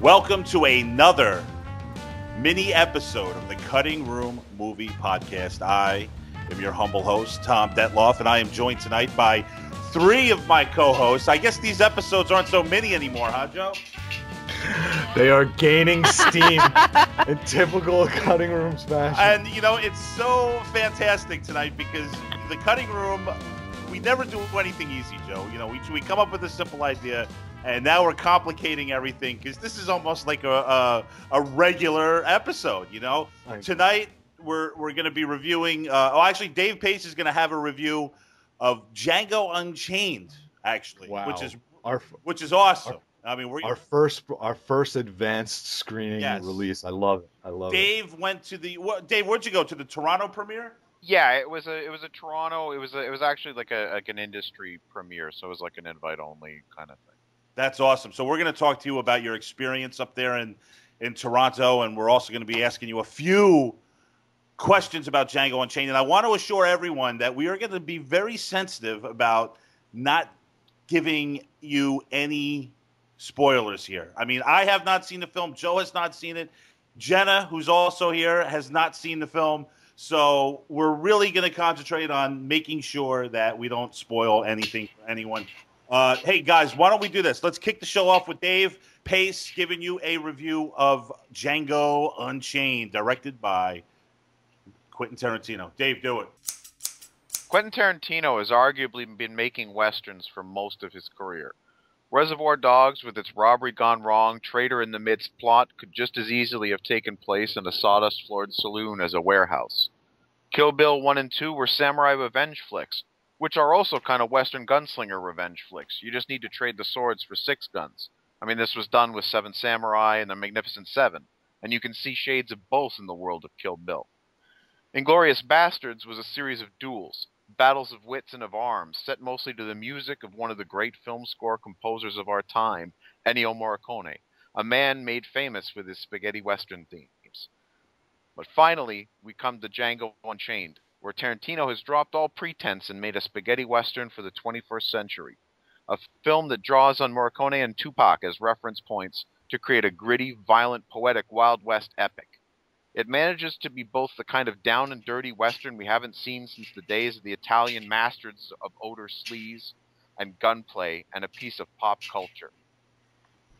Welcome to another mini episode of the Cutting Room Movie Podcast. I am your humble host, Tom Detloff, and I am joined tonight by three of my co-hosts. I guess these episodes aren't so mini anymore, huh, Joe? They are gaining steam in typical Cutting Room fashion. And, you know, it's so fantastic tonight because the Cutting Room, we never do anything easy, Joe. You know, we come up with a simple idea, and now we're complicating everything because this is almost like a regular episode, you know? Tonight, we're going to be reviewing, actually, Dave Pace is going to have a review of Django Unchained, actually, Wow. which is awesome. I mean, our first advanced screening release. I love it. Dave went to Dave, where'd you go to the Toronto premiere? Yeah, it was a Toronto. It was actually like an industry premiere, so it was like an invite only kind of thing. That's awesome. So we're going to talk to you about your experience up there in Toronto, and we're also going to be asking you a few questions about Django Unchained. And I want to assure everyone that we are going to be very sensitive about not giving you any spoilers here. I mean, I have not seen the film. Joe has not seen it. Jenna, who's also here, has not seen the film. So we're really going to concentrate on making sure that we don't spoil anything for anyone. Hey, guys, why don't we do this? Let's kick the show off with Dave Pace giving you a review of Django Unchained, directed by Quentin Tarantino. Dave, do it. Quentin Tarantino has arguably been making westerns for most of his career. Reservoir Dogs, with its robbery gone wrong, traitor in the midst plot, could just as easily have taken place in a sawdust-floored saloon as a warehouse. Kill Bill 1 and 2 were samurai revenge flicks, which are also kind of Western gunslinger revenge flicks. You just need to trade the swords for 6 guns. I mean, this was done with 7 Samurai and the Magnificent Seven, and you can see shades of both in the world of Kill Bill. Inglourious Bastards was a series of duels, battles of wits and of arms, set mostly to the music of one of the great film score composers of our time, Ennio Morricone, a man made famous with his spaghetti western themes. But finally, we come to Django Unchained, where Tarantino has dropped all pretense and made a spaghetti western for the 21st century, a film that draws on Morricone and Tupac as reference points to create a gritty, violent, poetic Wild West epic. It manages to be both the kind of down and dirty western we haven't seen since the days of the Italian masters of odor sleaze and gunplay, and a piece of pop culture.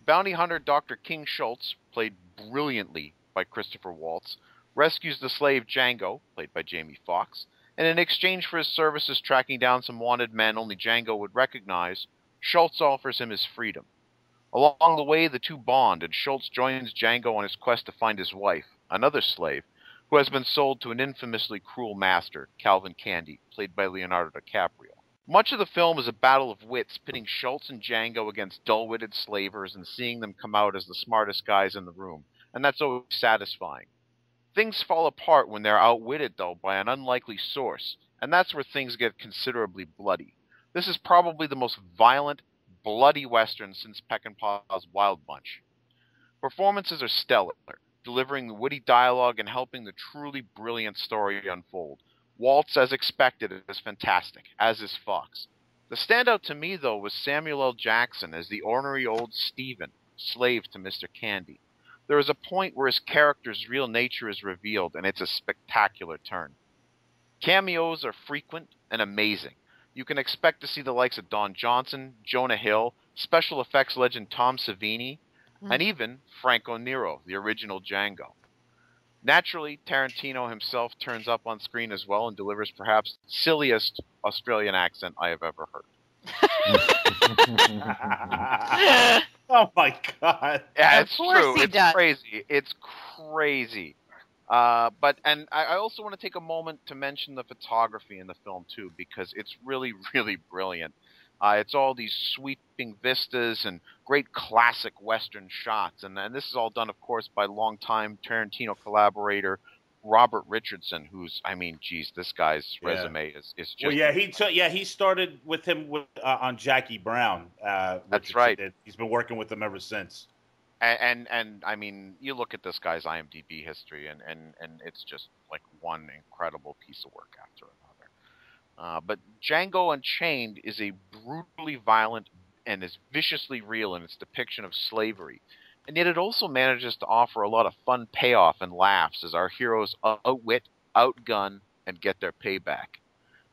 Bounty hunter Dr. King Schultz, played brilliantly by Christopher Waltz, rescues the slave Django, played by Jamie Foxx, and in exchange for his services tracking down some wanted men only Django would recognize, Schultz offers him his freedom. Along the way, the two bond, and Schultz joins Django on his quest to find his wife, another slave, who has been sold to an infamously cruel master, Calvin Candie, played by Leonardo DiCaprio. Much of the film is a battle of wits, pitting Schultz and Django against dull-witted slavers and seeing them come out as the smartest guys in the room, and that's always satisfying. Things fall apart when they're outwitted, though, by an unlikely source, and that's where things get considerably bloody. This is probably the most violent, bloody western since Peckinpah's Wild Bunch. Performances are stellar, delivering the witty dialogue and helping the truly brilliant story unfold. Waltz, as expected, is fantastic, as is Fox. The standout to me, though, was Samuel L. Jackson as the ornery old Stephen, slave to Mr. Candie. There is a point where his character's real nature is revealed, and it's a spectacular turn. Cameos are frequent and amazing. You can expect to see the likes of Don Johnson, Jonah Hill, special effects legend Tom Savini, and even Franco Nero, the original Django. Naturally, Tarantino himself turns up on screen as well and delivers perhaps the silliest Australian accent I have ever heard. Oh my God! Yeah, it's true. It's crazy. It's crazy. But I also want to take a moment to mention the photography in the film too, because it's really, really brilliant. It's all these sweeping vistas and great classic Western shots, and this is all done, of course, by longtime Tarantino collaborator Robert Richardson, who's, I mean, geez, this guy's resume is just... Well, he started with him on Jackie Brown. That's right. He's been working with him ever since. And I mean, you look at this guy's IMDb history, and it's just like one incredible piece of work after another. But Django Unchained is a brutally violent and is viciously real in its depiction of slavery. and yet it also manages to offer a lot of fun payoff and laughs as our heroes outwit, outgun, and get their payback.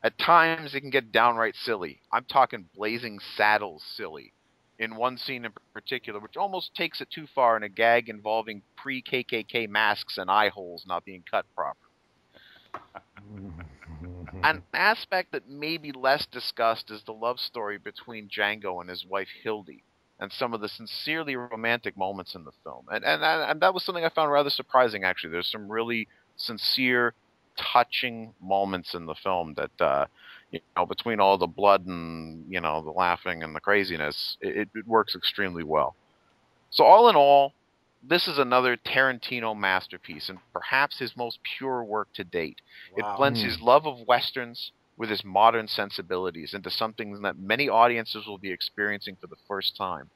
At times, it can get downright silly. I'm talking Blazing Saddles silly. In one scene in particular, which almost takes it too far in a gag involving pre-KKK masks and eye holes not being cut properly. An aspect that may be less discussed is the love story between Django and his wife Hildy, and some of the sincerely romantic moments in the film. And that was something I found rather surprising, actually. There's some really sincere, touching moments in the film that, between all the blood and, the laughing and the craziness, it works extremely well. So all in all, this is another Tarantino masterpiece, and perhaps his most pure work to date. Wow. It blends his love of Westerns with his modern sensibilities into something that many audiences will be experiencing for the first time.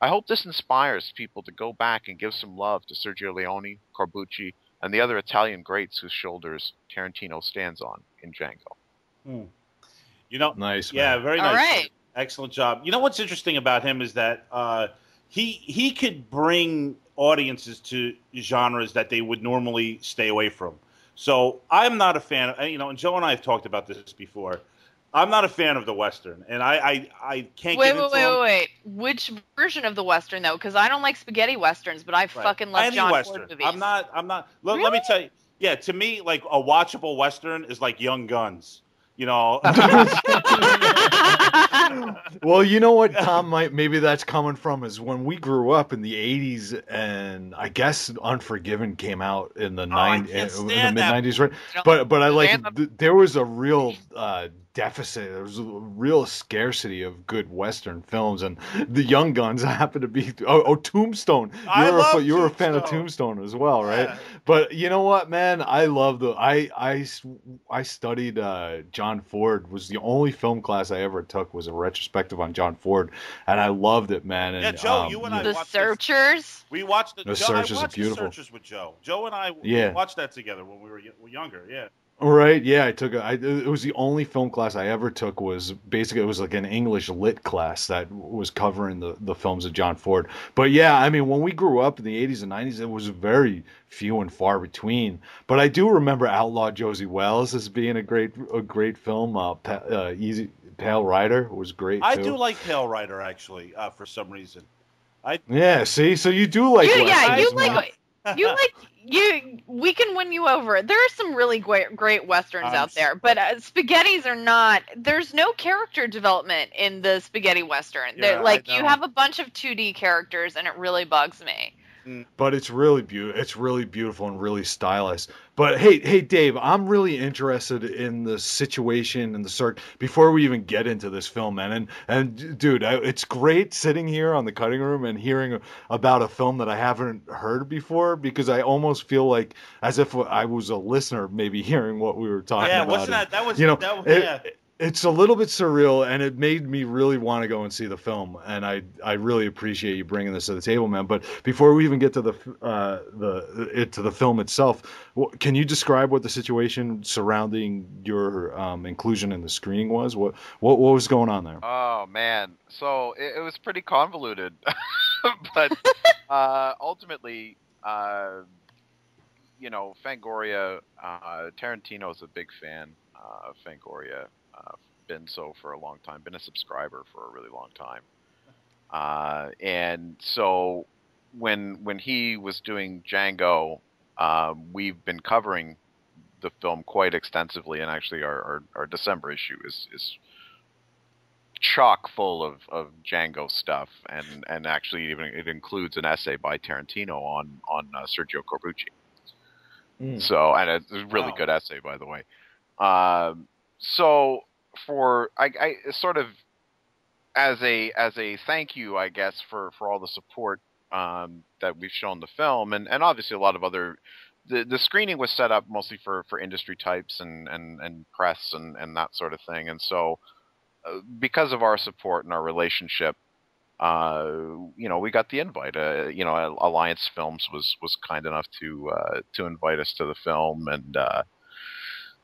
I hope this inspires people to go back and give some love to Sergio Leone, Corbucci, and the other Italian greats whose shoulders Tarantino stands on in Django. Nice. Yeah, Man. very All nice. right. Excellent job. You know what's interesting about him is that he could bring audiences to genres that they would normally stay away from. So I'm not a fan of, and Joe and I have talked about this before. I'm not a fan of the Western, and I can't get into them. Wait. Which version of the Western, though? Because I don't like spaghetti Westerns, but I fucking love Any John Western. Ford movies. I'm not. Let Really? me tell you. Yeah, to me, like a watchable Western is like Young Guns. Well, you know what, Tom, maybe that's coming from is when we grew up in the 80s, and I guess Unforgiven came out in the mid-90s, right? But I like there was a real deficit. There was a real scarcity of good Western films, and the Young Guns happen to be Tombstone. You were a fan of Tombstone as well, right? Yeah. But you know what, man? I love I studied John Ford. Was the only film class I ever took was a retrospective on John Ford, and I loved it, man. And, Yeah, Joe, you and I The watched Searchers. We watched the Searchers I watched are beautiful. The Searchers with Joe. Joe and I watched that together when we were younger. Yeah. Right, yeah, it was the only film class I ever took. Was basically, it was like an English lit class that was covering the films of John Ford. But yeah, I mean, when we grew up in the 80s and 90s, it was very few and far between. But I do remember Outlaw Josie Wells as being a great film. Pale Rider was great, I too. do like Pale Rider, actually, for some reason. Yeah, see, so you do like We can win you over. There are some really great Westerns out there, but spaghettis are not. There's no character development in the spaghetti Western. Yeah, you have a bunch of 2D characters, and it really bugs me. But it's really beautiful. It's really beautiful and really stylized. But hey, Dave, I'm really interested in the situation and the circ before we even get into this film, man. And dude, it's great sitting here on the cutting room and hearing about a film that I haven't heard before, because I almost feel like as if I was a listener, maybe hearing what we were talking about. Yeah, wasn't that? That was. It's a little bit surreal, and it made me really want to go and see the film. And I really appreciate you bringing this to the table, man. But before we even get to the film itself, can you describe what the situation surrounding your inclusion in the screening was? What was going on there? Oh man, so it was pretty convoluted, but ultimately, Fangoria, Tarantino's a big fan of Fangoria. Been so for a long time. Been a subscriber for a really long time. And so when he was doing Django, we've been covering the film quite extensively, and actually our December issue is chock full of Django stuff, and actually even it includes an essay by Tarantino on Sergio Corbucci. So, and it's a really good essay, by the way. So I sort of as a thank you, I guess, for all the support that we've shown the film, and obviously a lot of other. The screening was set up mostly for industry types and press and that sort of thing, and so because of our support and our relationship, we got the invite. Alliance Films was kind enough to invite us to the film,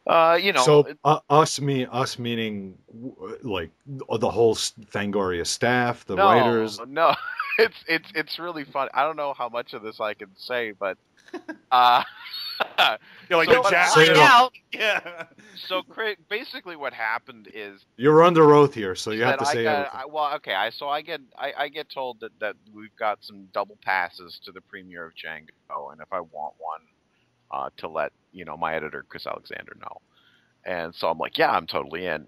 You know, So us meaning like the whole Fangoria staff, the writers. no, it's really fun. I don't know how much of this I can say, but uh, You're like so the Jack. Say it all. Yeah. So basically, what happened is You're under oath here, so you have that to say everything. I get told that we've got some double passes to the premiere of Django, and if I want one, to let my editor Chris Alexander know. And so I'm like, yeah, I'm totally in.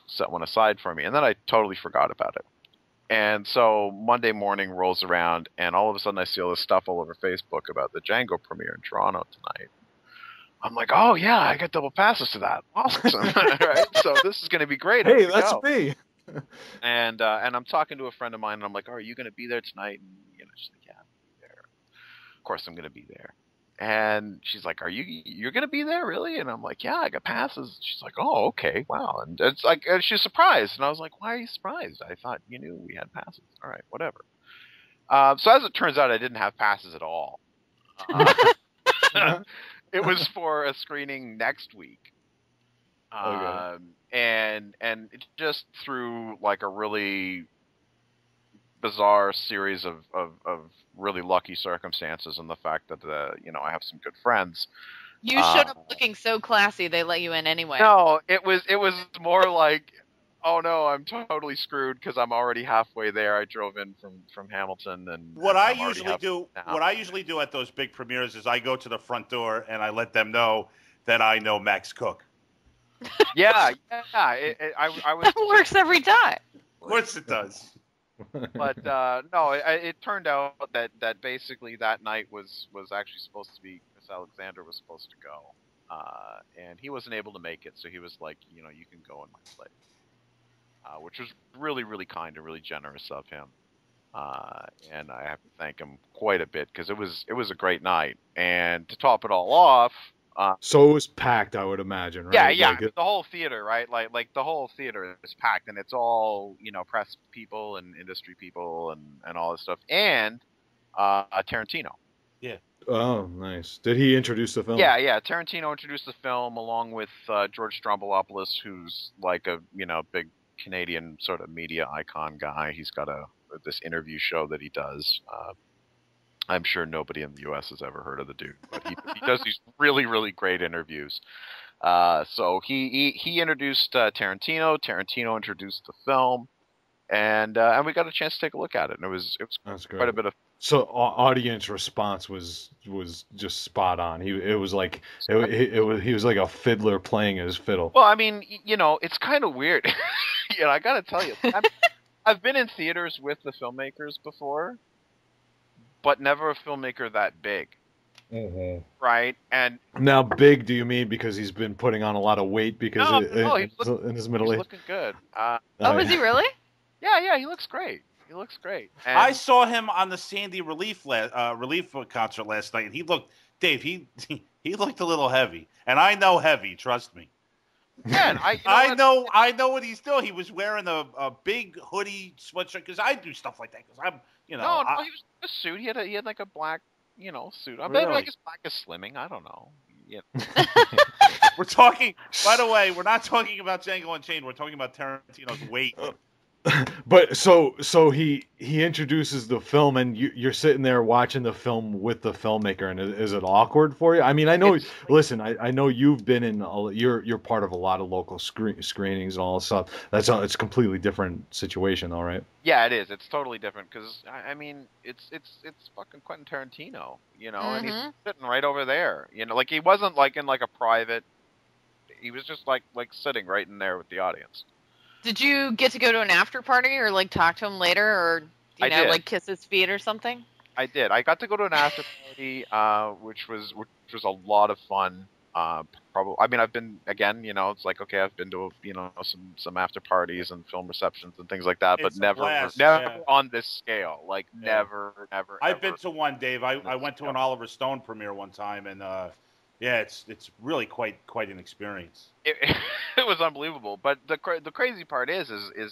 Set one aside for me, and then I totally forgot about it. And so Monday morning rolls around, and all of a sudden I see all this stuff all over Facebook about the Django premiere in Toronto tonight. I'm like, oh yeah, I got double passes to that. Awesome, right? So this is going to be great. Hey, that's me. And I'm talking to a friend of mine, and I'm like, oh, are you going to be there tonight? And she's like, yeah, I'm gonna be there. Of course, I'm going to be there. And she's like, you're going to be there, really? And I'm like, yeah, I got passes. She's like, oh, okay, wow. And it's like, she's surprised. And I was like, why are you surprised? I thought you knew we had passes. All right, whatever. So as it turns out, I didn't have passes at all. It was for a screening next week. Okay. And it just through like a really bizarre series of really lucky circumstances, and the fact that I have some good friends. You showed up looking so classy, they let you in anyway. No, it was more like, oh no, I'm totally screwed because I'm already halfway there. I drove in from Hamilton, and what I usually do at those big premieres is I go to the front door and I let them know that I know Max Cook. Yeah. I was. That works every time. Of course it does. But no, it turned out that basically that night was actually supposed to be Chris Alexander was supposed to go, and he wasn't able to make it, so he was like, you can go in my place, which was really, really kind and really generous of him, and I have to thank him quite a bit because it was a great night, and to top it all off. So it was packed, I would imagine, right? Yeah. Like the whole theater, right? Like the whole theater is packed, and it's all press people and industry people and all this stuff, and Tarantino. Yeah. Oh, nice. Did he introduce the film? Yeah. Tarantino introduced the film along with George Stroumboulopoulos, who's like a big Canadian sort of media icon guy. He's got this interview show that he does. I'm sure nobody in the U.S. has ever heard of the dude, but he does these really, really great interviews. So he introduced Tarantino. Tarantino introduced the film, and we got a chance to take a look at it, and it was quite a bit of. So audience response was just spot on. He was like a fiddler playing his fiddle. Well, I mean, it's kind of weird. I got to tell you, I've been in theaters with the filmmakers before. But never a filmmaker that big, right? And now, big? Do you mean because he's been putting on a lot of weight because in his middle age? He's looking good. Is he really? Yeah, he looks great. And I saw him on the Sandy Relief concert last night, and he looked, Dave. He looked a little heavy, and I know heavy. Trust me. Yeah, and I know what he's doing. He was wearing a big hoodie sweatshirt because I do stuff like that because I'm. No, he was in a suit. He had like a black, suit. I bet like as black as Slimming. I don't know. Yeah. We're talking. By the way, we're not talking about Django Unchained. We're talking about Tarantino's weight. But so he introduces the film, and you're sitting there watching the film with the filmmaker, and is it awkward for you? I mean, I know. Listen, I know you've been in. You're part of a lot of local screenings and all this stuff. It's a completely different situation, all right? Yeah, it is. It's totally different because I mean, it's fucking Quentin Tarantino, and he's sitting right over there. Like he wasn't like in like a private. He was just like sitting right in there with the audience. Did you get to go to an after party or like talk to him later or like kiss his feet or something? I did. I got to go to an after party, which was a lot of fun. Probably. I mean, I've been again. It's like okay, I've been to some after parties and film receptions and things like that, but never on this scale. Like never. I've been to one, Dave. I went to an Oliver Stone premiere one time, and yeah, it's really quite an experience. It was unbelievable. But the crazy part is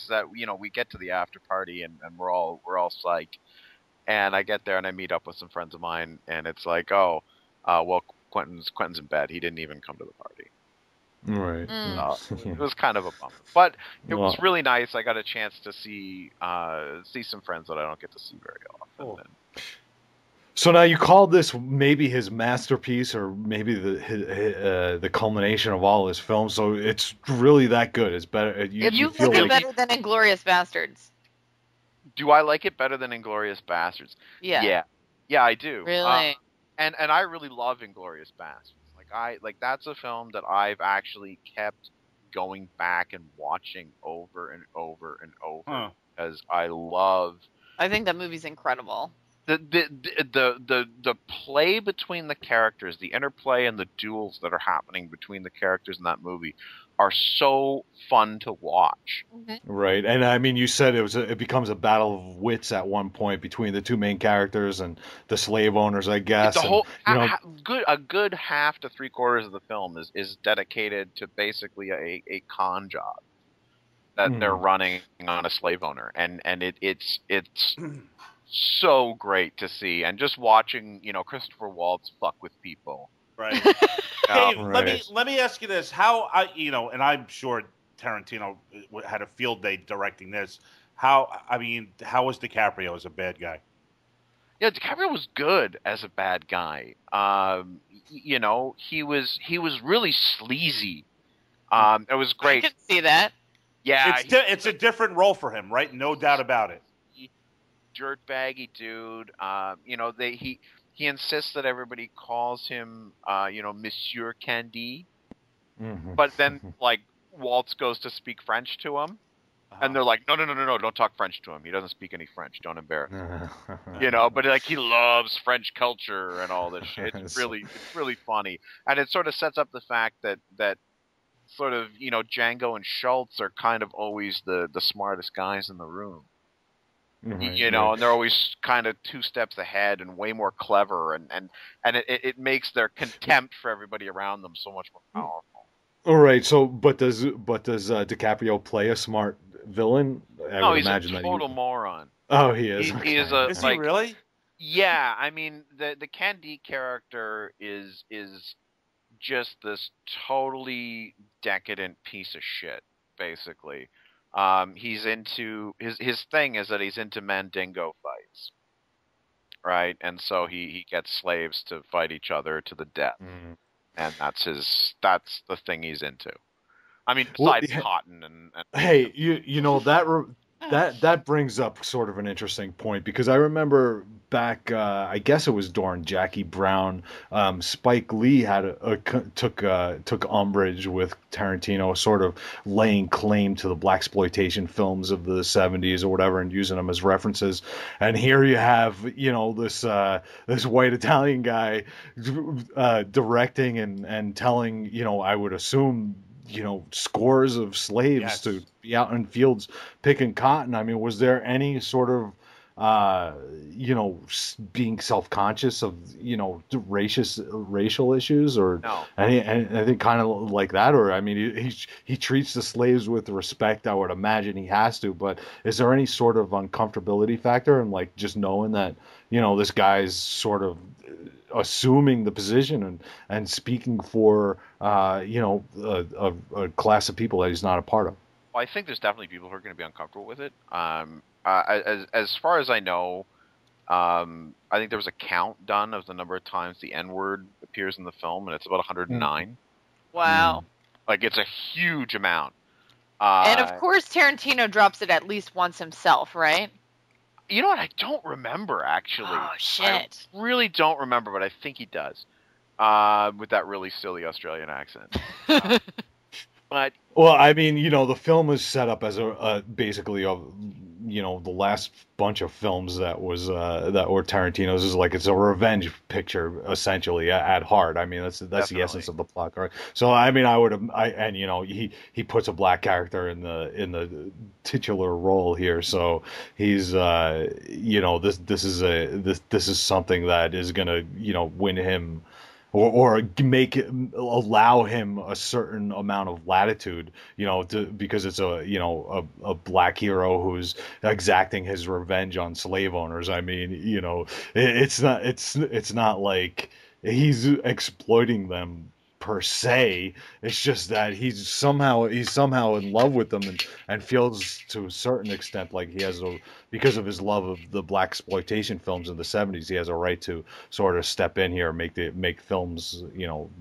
that we get to the after party and we're all psyched, and I get there and I meet up with some friends of mine, and it's like well Quentin's in bed. He didn't even come to the party. Right. It was kind of a bummer, but it was really nice. I got a chance to see some friends that I don't get to see very often. Cool. So now you call this maybe his masterpiece, or maybe the culmination of all his films. So it's really that good. It's better. You feel like better than Inglourious Bastards. Do I like it better than Inglourious Bastards? Yeah. Yeah, I do. Really? And I really love Inglourious Bastards. Like that's a film that I've actually kept going back and watching over and over and over because I love. I think that movie's incredible. The play between the characters, the interplay and the duels that are happening between the characters in that movie are so fun to watch. Right, and I mean, you said it becomes a battle of wits at one point between the two main characters and the slave owners, I guess. The whole a good half to 3/4 of the film is dedicated to basically a con job that they're running on a slave owner, and it's so great to see, and just watching Christopher Waltz fuck with people. Right. Dave, let me ask you this: how and I'm sure Tarantino had a field day directing this. How was DiCaprio as a bad guy? Yeah, DiCaprio was good as a bad guy. He was really sleazy. It was great. I can see that. Yeah, it's a different role for him, right? No doubt about it. Dirtbaggy dude. He insists that everybody calls him, Monsieur Candide. But then, Waltz goes to speak French to him, and they're like, no, don't talk French to him. He doesn't speak any French. Don't embarrass him. But he loves French culture and all this shit. It's really funny, and it sort of sets up the fact that sort of Django and Schultz are kind of always the smartest guys in the room. Right, and they're always kind of 2 steps ahead and way more clever, and it makes their contempt for everybody around them so much more powerful. All right. So, but does DiCaprio play a smart villain? No, he's a total moron. Oh, he is. He is a. Is he really? Yeah, I mean the Candide character is just this totally decadent piece of shit, basically. He's into his thing is that he's into Mandingo fights, right? And so he gets slaves to fight each other to the death, and that's the thing he's into. I mean, besides cotton and hey, that brings up sort of an interesting point, because I remember back, I guess it was during Jackie Brown, Spike Lee took umbrage with Tarantino sort of laying claim to the blaxploitation films of the 70s or whatever and using them as references. And here you have this white Italian guy directing and telling, I would assume, scores of slaves to be out in fields picking cotton. I mean, was there any sort of being self-conscious of racial issues or anything kind of like that? Or I mean, he treats the slaves with respect. I would imagine he has to, but is there any sort of uncomfortability factor in just knowing that this guy's sort of assuming the position and speaking for a class of people that he's not a part of? Well, I think there's definitely people who are going to be uncomfortable with it. As far as I know, I think there was a count done of the number of times the N-word appears in the film, and it's about 109. Wow. It's a huge amount. And of course, Tarantino drops it at least once himself, right? You know what? I don't remember, actually. Oh, shit. I really don't remember, but I think he does. With that really silly Australian accent. But well, I mean, the film is set up as basically the last bunch of films that were Tarantino's is it's a revenge picture essentially at heart. I mean, that's the essence of the plot, right? So I mean, he puts a black character in the titular role here, so he's this is something that is gonna win him. Or allow him a certain amount of latitude, because it's a black hero who's exacting his revenge on slave owners. I mean, it's not like he's exploiting them per se. It's just that he's somehow in love with them, and feels to a certain extent like he has because of his love of the black exploitation films in the 70s, he has a right to sort of step in here and make films,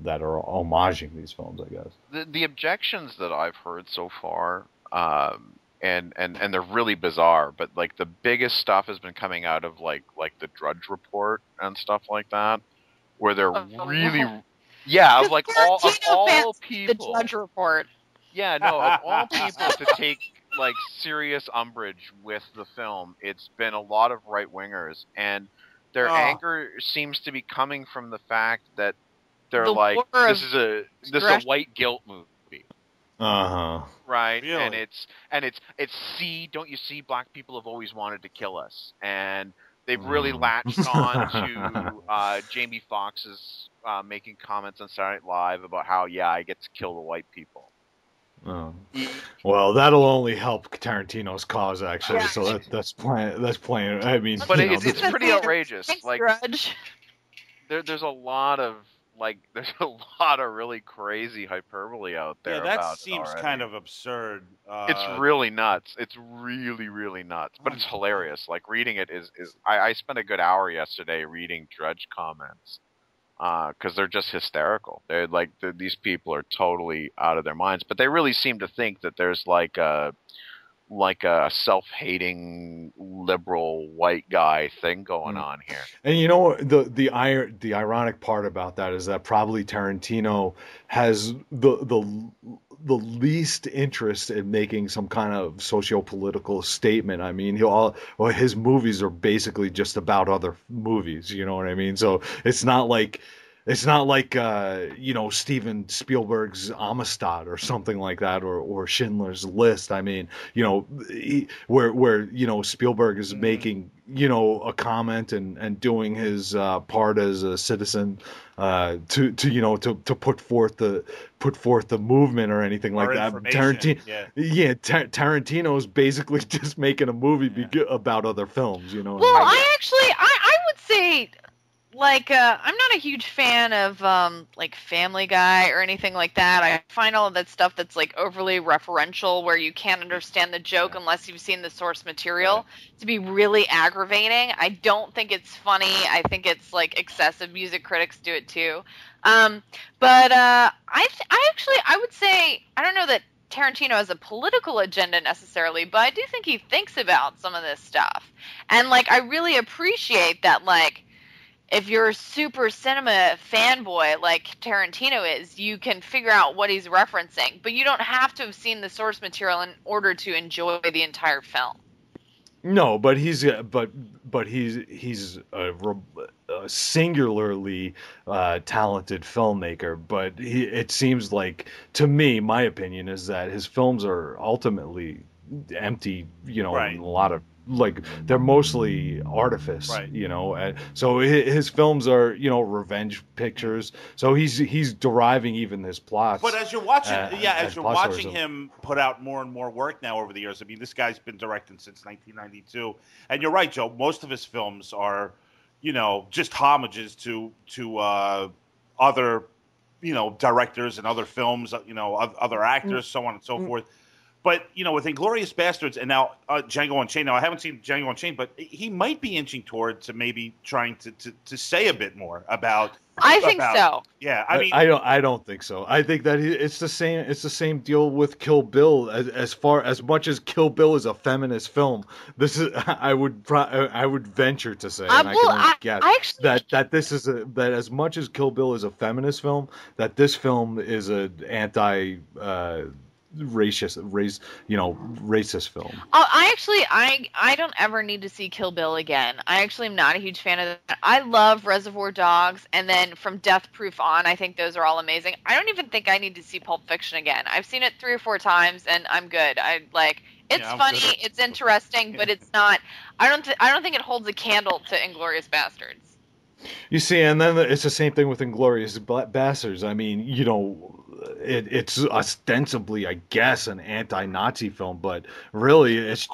that are homaging these films, I guess. The objections that I've heard so far, and they're really bizarre, but like the biggest stuff has been coming out of like the Drudge Report and stuff like that, where they're really. Yeah, of like all people. The Drudge Report. Yeah, no, of all people to take like serious umbrage with the film, it's been a lot of right wingers, and their anger seems to be coming from the fact that they're like, this is a white guilt movie. Right, really? and it's see, don't you see, black people have always wanted to kill us, and they've really latched on to Jamie Foxx's making comments on Saturday Night Live about how, I get to kill the white people. Oh. Well, that'll only help Tarantino's cause, actually. Yeah. So that's playing. I mean, but it's pretty outrageous. Thanks, like, Drudge. There's a lot of really crazy hyperbole out there. Yeah, that seems kind of absurd. It's really nuts. It's really, really nuts. But it's hilarious. Like, reading it is I spent a good hour yesterday reading Drudge comments. Because they're just hysterical. They're like, these people are totally out of their minds. But they really seem to think that there's like a self-hating liberal white guy thing going on here. And the ironic part about that is that probably Tarantino has the least interest in making some kind of socio-political statement. I mean, his movies are basically just about other movies. You know what I mean? So it's not like Steven Spielberg's Amistad or something like that, or Schindler's List. I mean, where Spielberg is making a comment and doing his part as a citizen to put forth the movement or anything like that. Tarantino's basically just making a movie about other films. Well, I would say. Like, I'm not a huge fan of, like, Family Guy or anything like that. I find all of that stuff that's, like, overly referential, where you can't understand the joke unless you've seen the source material, to be really aggravating. I don't think it's funny. I think it's, like, excessive. Music critics do it, too. I would say, I don't know that Tarantino has a political agenda necessarily, but I do think he thinks about some of this stuff. And, like, I really appreciate that, like, if you're a super cinema fanboy like Tarantino is, you can figure out what he's referencing, but you don't have to have seen the source material in order to enjoy the entire film. No, but he's a singularly talented filmmaker. But it seems like, to me, my opinion is that his films are ultimately empty. In a lot of. Like, they're mostly artifice, and so his films are, revenge pictures. So he's deriving even his plots. But as you're watching, him put out more and more work now over the years. I mean, this guy's been directing since 1992, and you're right, Joe. Most of his films are, just homages to other, directors and other films, other actors, so on and so forth. But, with Inglourious Basterds and now Django Unchained, now I haven't seen Django Unchained, but he might be inching toward to maybe trying to say a bit more about. I think so. Yeah, I mean, I don't think so. I think that it's the same deal with Kill Bill. As much as Kill Bill is a feminist film, this is I would venture to say, and I can guess that this is that as much as Kill Bill is a feminist film, that this film is an anti. Racist film. I don't ever need to see Kill Bill again. I actually am not a huge fan of that. I love Reservoir Dogs, and then from Death Proof on, I think those are all amazing. I don't even think I need to see Pulp Fiction again. I've seen it 3 or 4 times, and I'm good. It's funny, it's interesting, but it's not. I don't think it holds a candle to Inglourious Basterds. You see, and then it's the same thing with Inglourious Basterds. I mean, it's ostensibly, I guess, an anti-Nazi film, but really, it's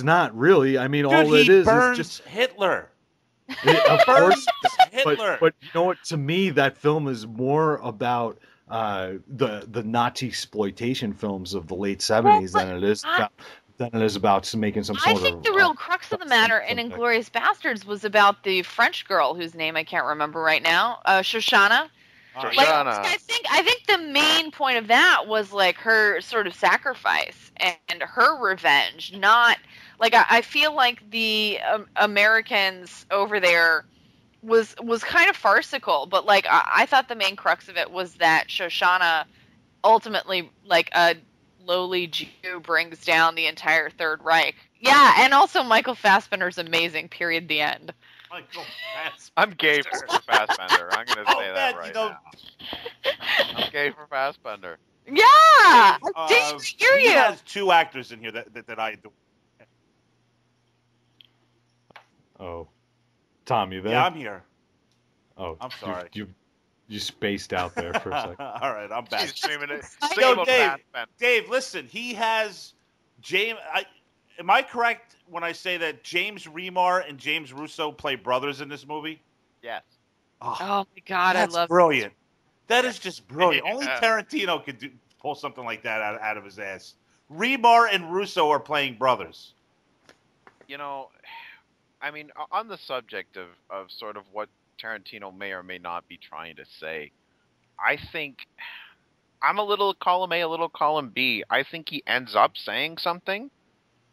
not really. I mean, Dude, all it is burns just Hitler. Of course, Hitler. but you know what? To me, that film is more about the Nazi exploitation films of the late '70s than it is about making some sort I of. think the real crux of the matter in *Inglourious Bastards* was about the French girl whose name I can't remember right now, Shoshana. Shoshana. Like, I think the main point of that was like her sort of sacrifice and her revenge. Not like I feel like the Americans over there was kind of farcical, but like I thought the main crux of it was that Shoshana ultimately, like a lowly Jew, brings down the entire Third Reich. Yeah, and also Michael Fassbender's amazing. Period. The end. Michael Fassbender. I'm gay for Fassbender. I'm going to say that right now. I'm gay for Fassbender. Yeah, I hear you. He has two actors in here that I do. Oh, Tom, you there? Yeah, I'm here. Oh, I'm sorry. You spaced out there for a second. All right, I'm back. He's screaming it. Yo, Dave, listen. He has James. Am I correct when I say that James Remar and James Russo play brothers in this movie? Yes. Oh my God, that's I love brilliant. That is just brilliant. Yeah. Only Tarantino could pull something like that out of his ass. Remar and Russo are playing brothers. You know, I mean, on the subject of sort of what Tarantino may or may not be trying to say, I think I'm a little column A, a little column B. I think he ends up saying something.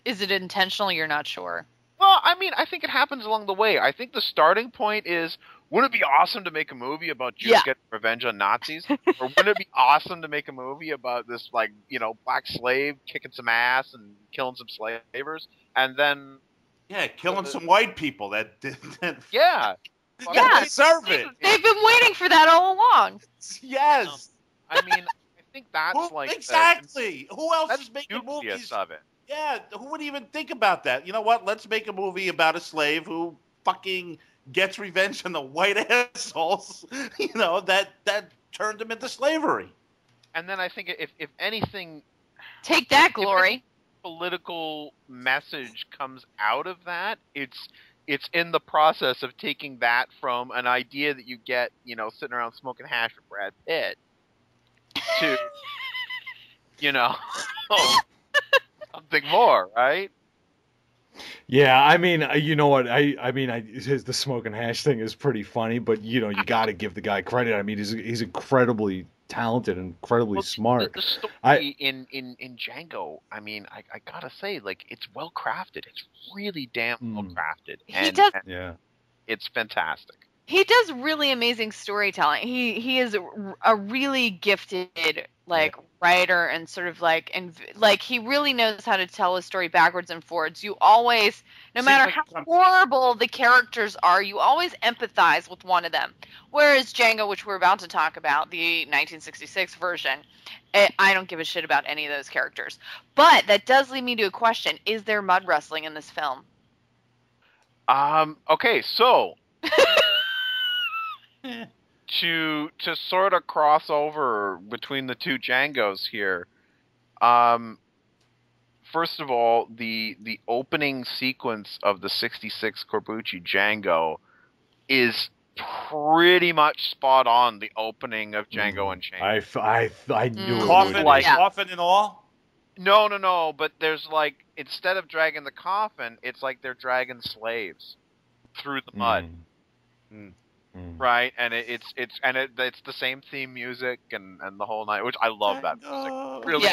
Is it intentional? You're not sure. Well, I mean, I think it happens along the way. I think the starting point is, wouldn't it be awesome to make a movie about Jews getting revenge on Nazis? Or wouldn't it be awesome to make a movie about this, like, you know, black slave kicking some ass and killing some slavers? And then... Yeah, killing some white people that yeah. deserve it. They've been waiting for that all along. Yes. I mean, I think that's exactly. Who else is making movies of it? Yeah, who would even think about that? You know what? Let's make a movie about a slave who fucking gets revenge on the white assholes. You know, that turned him into slavery. And then I think if anything, take that, Glory. Political message comes out of that, it's in the process of taking that from an idea that you get, you know, sitting around smoking hash with Brad Pitt to, you know, something more, right? Yeah, I mean, you know what? The smoking hash thing is pretty funny, but you know, you got to give the guy credit. I mean, he's incredibly talented and incredibly smart. The story in Django, I mean, I gotta say, like, it's well crafted. It's really damn well crafted. And it's fantastic. He does really amazing storytelling. He is a really gifted writer and sort of like he really knows how to tell a story backwards and forwards. You always, no matter how horrible the characters are, you always empathize with one of them. Whereas Django, which we're about to talk about, the 1966 version, I don't give a shit about any of those characters. But that does lead me to a question: is there mud wrestling in this film? Okay, so. To sort of cross over between the two Djangos here, first of all, the opening sequence of the 66 Corbucci Django is pretty much spot on the opening of Django Unchained. I knew coffin and all? No, but there's like, instead of dragging the coffin, it's like they're dragging slaves through the mud. Right, and it's the same theme music and the whole night, which I love that music. Really,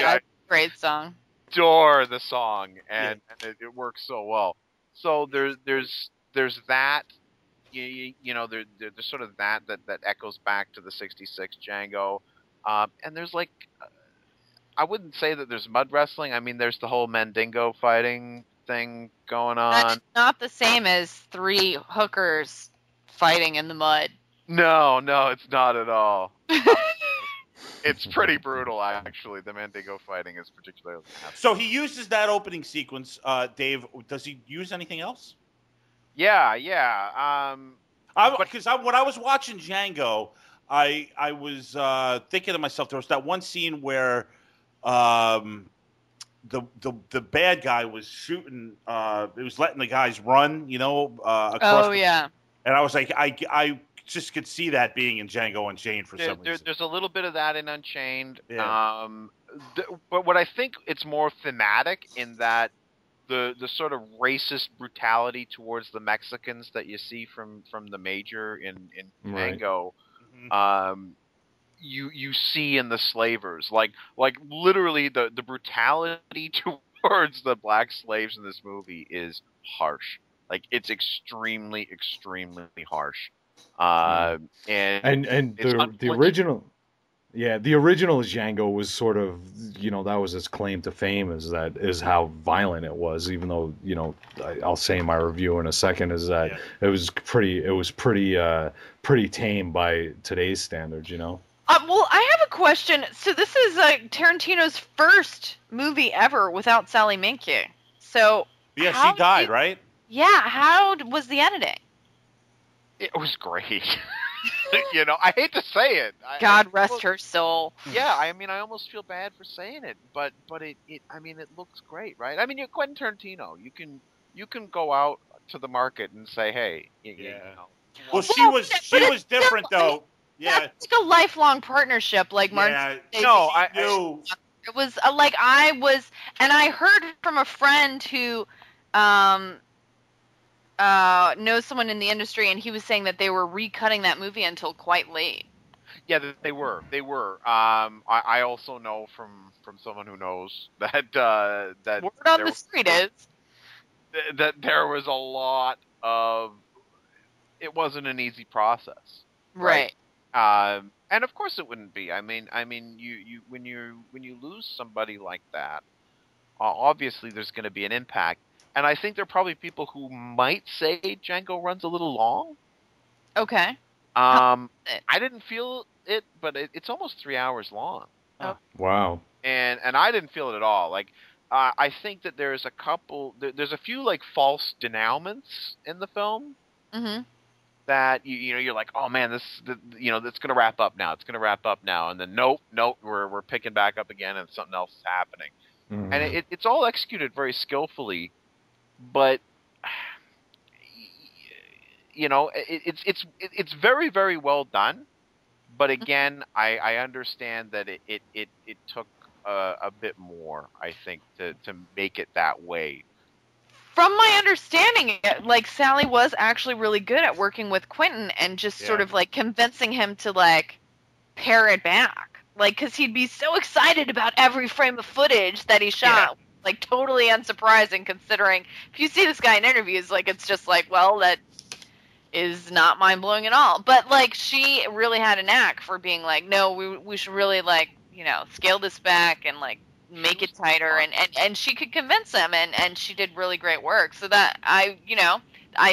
great song. Adore the song, and it works so well. So there's that, you know, there's sort of that echoes back to the '66 Django, and there's like, I wouldn't say that there's mud wrestling. I mean, there's the whole Mandingo fighting thing going on. That's not the same as three hookers fighting in the mud. No, it's not at all. It's pretty brutal, actually. The Mandingo fighting is particularly nasty. So he uses that opening sequence, Dave. Does he use anything else? Yeah. Because when I was watching Django, I was thinking to myself, there was that one scene where the bad guy was shooting. It was letting the guys run, you know, across. Oh, yeah. And I was like, I just could see that being in Django Unchained for some reason. There's a little bit of that in Unchained. Yeah. But what I think it's more thematic in that the sort of racist brutality towards the Mexicans that you see from the Major in Django, you see in the slavers, like literally the brutality towards the black slaves in this movie is harsh. Like it's extremely harsh. And the original. Yeah, the original Django was sort of, that was its claim to fame, is how violent it was. Even though, I'll say in my review in a second, is that it was pretty tame by today's standards. Well, I have a question. So this is Tarantino's first movie ever without Sally Menke. So she died, right? Yeah. How was the editing? It was great. I hate to say it. God rest her soul. Yeah, I mean, I almost feel bad for saying it, but it looks great, right? I mean, you're Quentin Tarantino. You can go out to the market and say, hey, Well, she was different though. Yeah, it's like a lifelong partnership, like Martin. Yeah, no, I knew. It was like and I heard from a friend who knows someone in the industry, and he was saying that they were recutting that movie until quite late. Yeah, they were. I also know from someone who knows that word on the street is that there was a lot of. It wasn't an easy process, right? And of course it wouldn't be. I mean, you when you lose somebody like that, obviously there's going to be an impact. And I think there are probably people who might say Django runs a little long. Okay. I didn't feel it, but it's almost 3 hours long. Oh. Wow. And I didn't feel it at all. Like, I think that there's there's a few like false denouements in the film. Mm-hmm. That you're like, oh man, it's gonna wrap up now. It's gonna wrap up now, and then nope, we're picking back up again, and something else is happening. Mm-hmm. And it's all executed very skillfully. But it's very, very well done. But again, I understand that it took a bit more, I think, to make it that way. From my understanding, like Sally was actually really good at working with Quentin and just sort of like convincing him to like pare it back, like because he'd be so excited about every frame of footage that he shot. Yeah. Like, totally unsurprising considering if you see this guy in interviews, like, it's just like, well, that is not mind-blowing at all. But, like, she really had a knack for being like, no, we should really, like, scale this back and, like, make it tighter. And she could convince him, and she did really great work. So that, I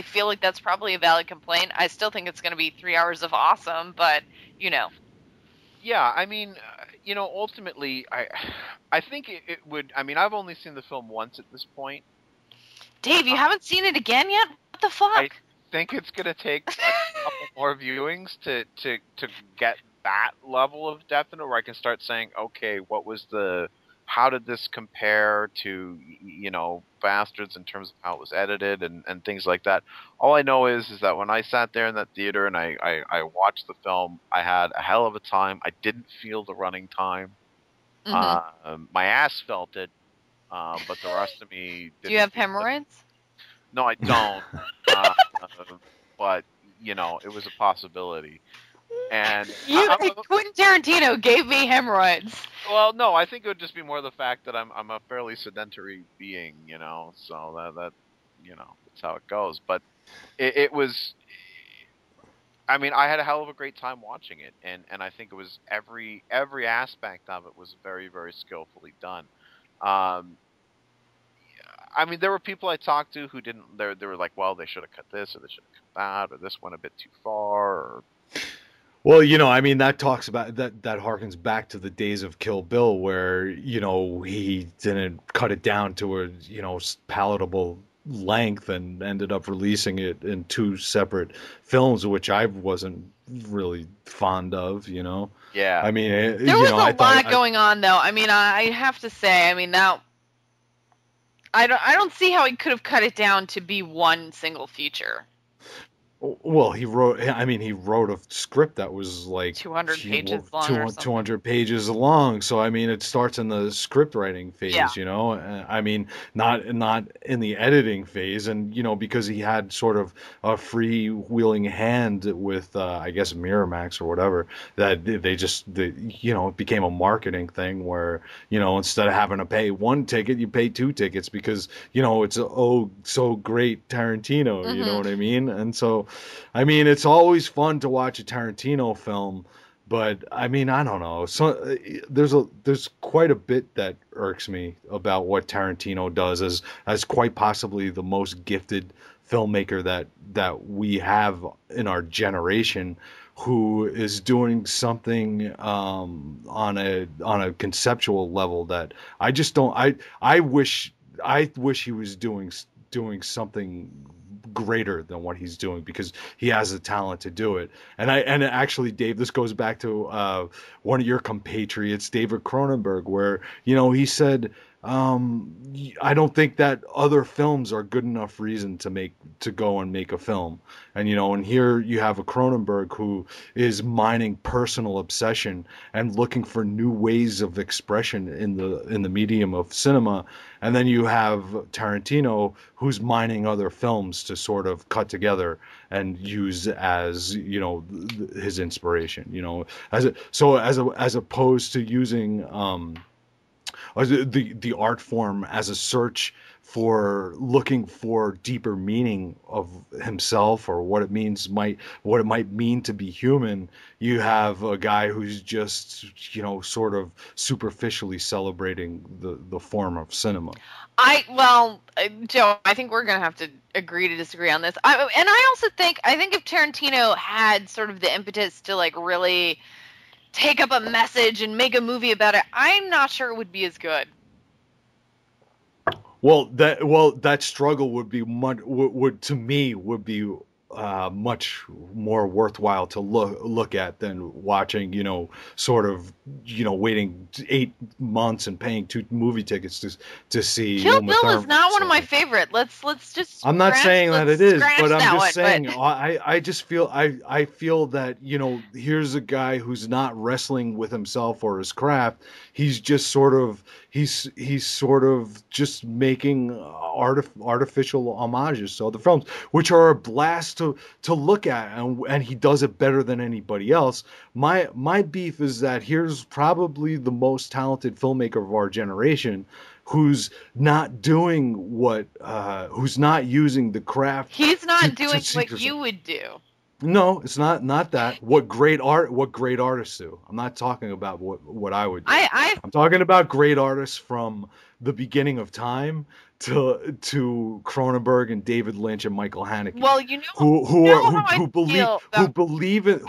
feel like that's probably a valid complaint. I still think it's going to be 3 hours of awesome, but, Yeah, I mean, ultimately, I think it would. I mean, I've only seen the film once at this point. Dave, you haven't seen it again yet? What the fuck? I think it's gonna take a couple more viewings to get that level of depth in it, where I can start saying, okay, how did this compare to Bastards in terms of how it was edited and things like that. All I know is that when I sat there in that theater and I watched the film, I had a hell of a time. I didn't feel the running time. Mm-hmm. My ass felt it, but the rest of me didn't. Do you have hemorrhoids? No, I don't. But it was a possibility. And Quentin Tarantino gave me hemorrhoids. Well, no, I think it would just be more the fact that I'm a fairly sedentary being, so that that's how it goes. But it was, I mean, I had a hell of a great time watching it, and I think it was every aspect of it was very, very skillfully done. I mean, there were people I talked to who didn't. They were like, well, they should have cut this, or they should have cut that, or this went a bit too far, or. Well, I mean, that talks about that harkens back to the days of Kill Bill, where he didn't cut it down to a palatable length and ended up releasing it in 2 separate films, which I wasn't really fond of. Yeah. I mean, there was a lot going on, though. I mean, I have to say, I mean, now I don't see how he could have cut it down to be one single feature. Well, he wrote. I mean, he wrote a script that was like 200 pages long or something. 200 pages long. So I mean, it starts in the script writing Yeah. phase. I mean, not in the editing phase, and because he had sort of a freewheeling hand with, I guess, Miramax or whatever. That it became a marketing thing where instead of having to pay one ticket, you pay two tickets because it's so great Tarantino. You know what I mean? And so. I mean, it's always fun to watch a Tarantino film, but I mean, I don't know. So there's quite a bit that irks me about what Tarantino does as quite possibly the most gifted filmmaker that we have in our generation, who is doing something on a conceptual level that I just don't. I wish he was doing something greater than what he's doing because he has the talent to do it. And actually, Dave, this goes back to one of your compatriots, David Cronenberg, where he said, I don't think that other films are good enough reason to go and make a film. And here you have a Cronenberg who is mining personal obsession and looking for new ways of expression in the medium of cinema. And then you have Tarantino who's mining other films to sort of cut together and use as his inspiration. As opposed to using the art form as a search for looking for deeper meaning of himself or what it might mean to be human. You have a guy who's just sort of superficially celebrating the form of cinema. Joe, I think we're gonna have to agree to disagree on this. I think if Tarantino had sort of the impetus to like really take up a message and make a movie about it, I'm not sure it would be as good. Well, that struggle would be much more worthwhile to look at than watching, sort of, waiting 8 months and paying 2 movie tickets to see Kill Bill is not one of my favorite. Let's just. I'm not saying that it is, but I'm just saying I just feel I feel that here's a guy who's not wrestling with himself or his craft. He's just sort of just making artificial homages to other films, which are a blast to look at, and he does it better than anybody else. My beef is that here's probably the most talented filmmaker of our generation who's not doing who's not using the craft. He's not doing what you would do. No, it's not that. What great artists do. I'm not talking about what I would do. I'm talking about great artists from the beginning of time to Cronenberg and David Lynch and Michael Haneke. Well, who believe in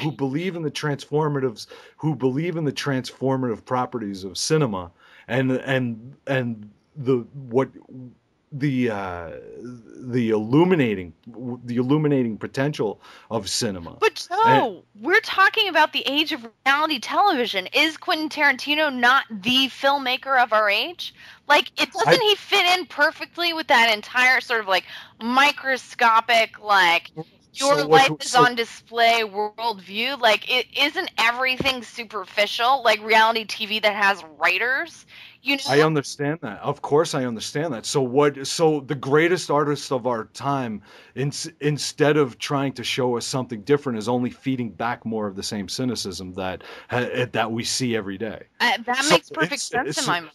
the transformative properties of cinema and the illuminating potential of cinema. But we're talking about the age of reality television. Is Quentin Tarantino not the filmmaker of our age? Like, doesn't he fit in perfectly with that entire sort of like microscopic, like your life is on display worldview? Like, isn't everything superficial, like reality TV that has writers? I understand that. Of course, I understand that. So the greatest artist of our time, instead of trying to show us something different, is only feeding back more of the same cynicism that we see every day. That makes perfect sense in my mind.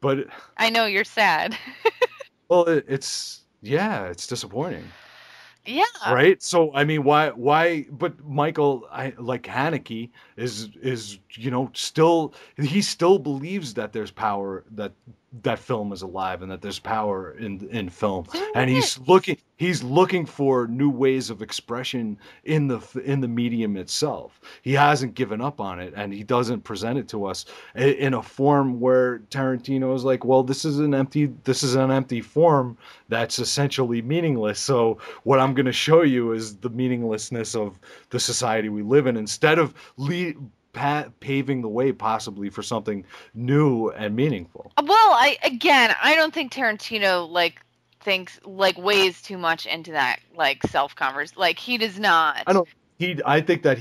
But I know you're sad. Well, it's disappointing. Yeah. Right. So I mean, why? But Michael, like Haneke, is he still believes that there's power, that film is alive, and that there's power in film, and he's looking for new ways of expression in the medium itself. He hasn't given up on it, and he doesn't present it to us in a form where Tarantino is like, well, this is an empty form that's essentially meaningless. So what I'm going to show you is the meaninglessness of the society we live in, instead of paving the way possibly for something new and meaningful. Well, I don't think Tarantino thinks like weighs too much into that like self-converse. Like he does not. I think that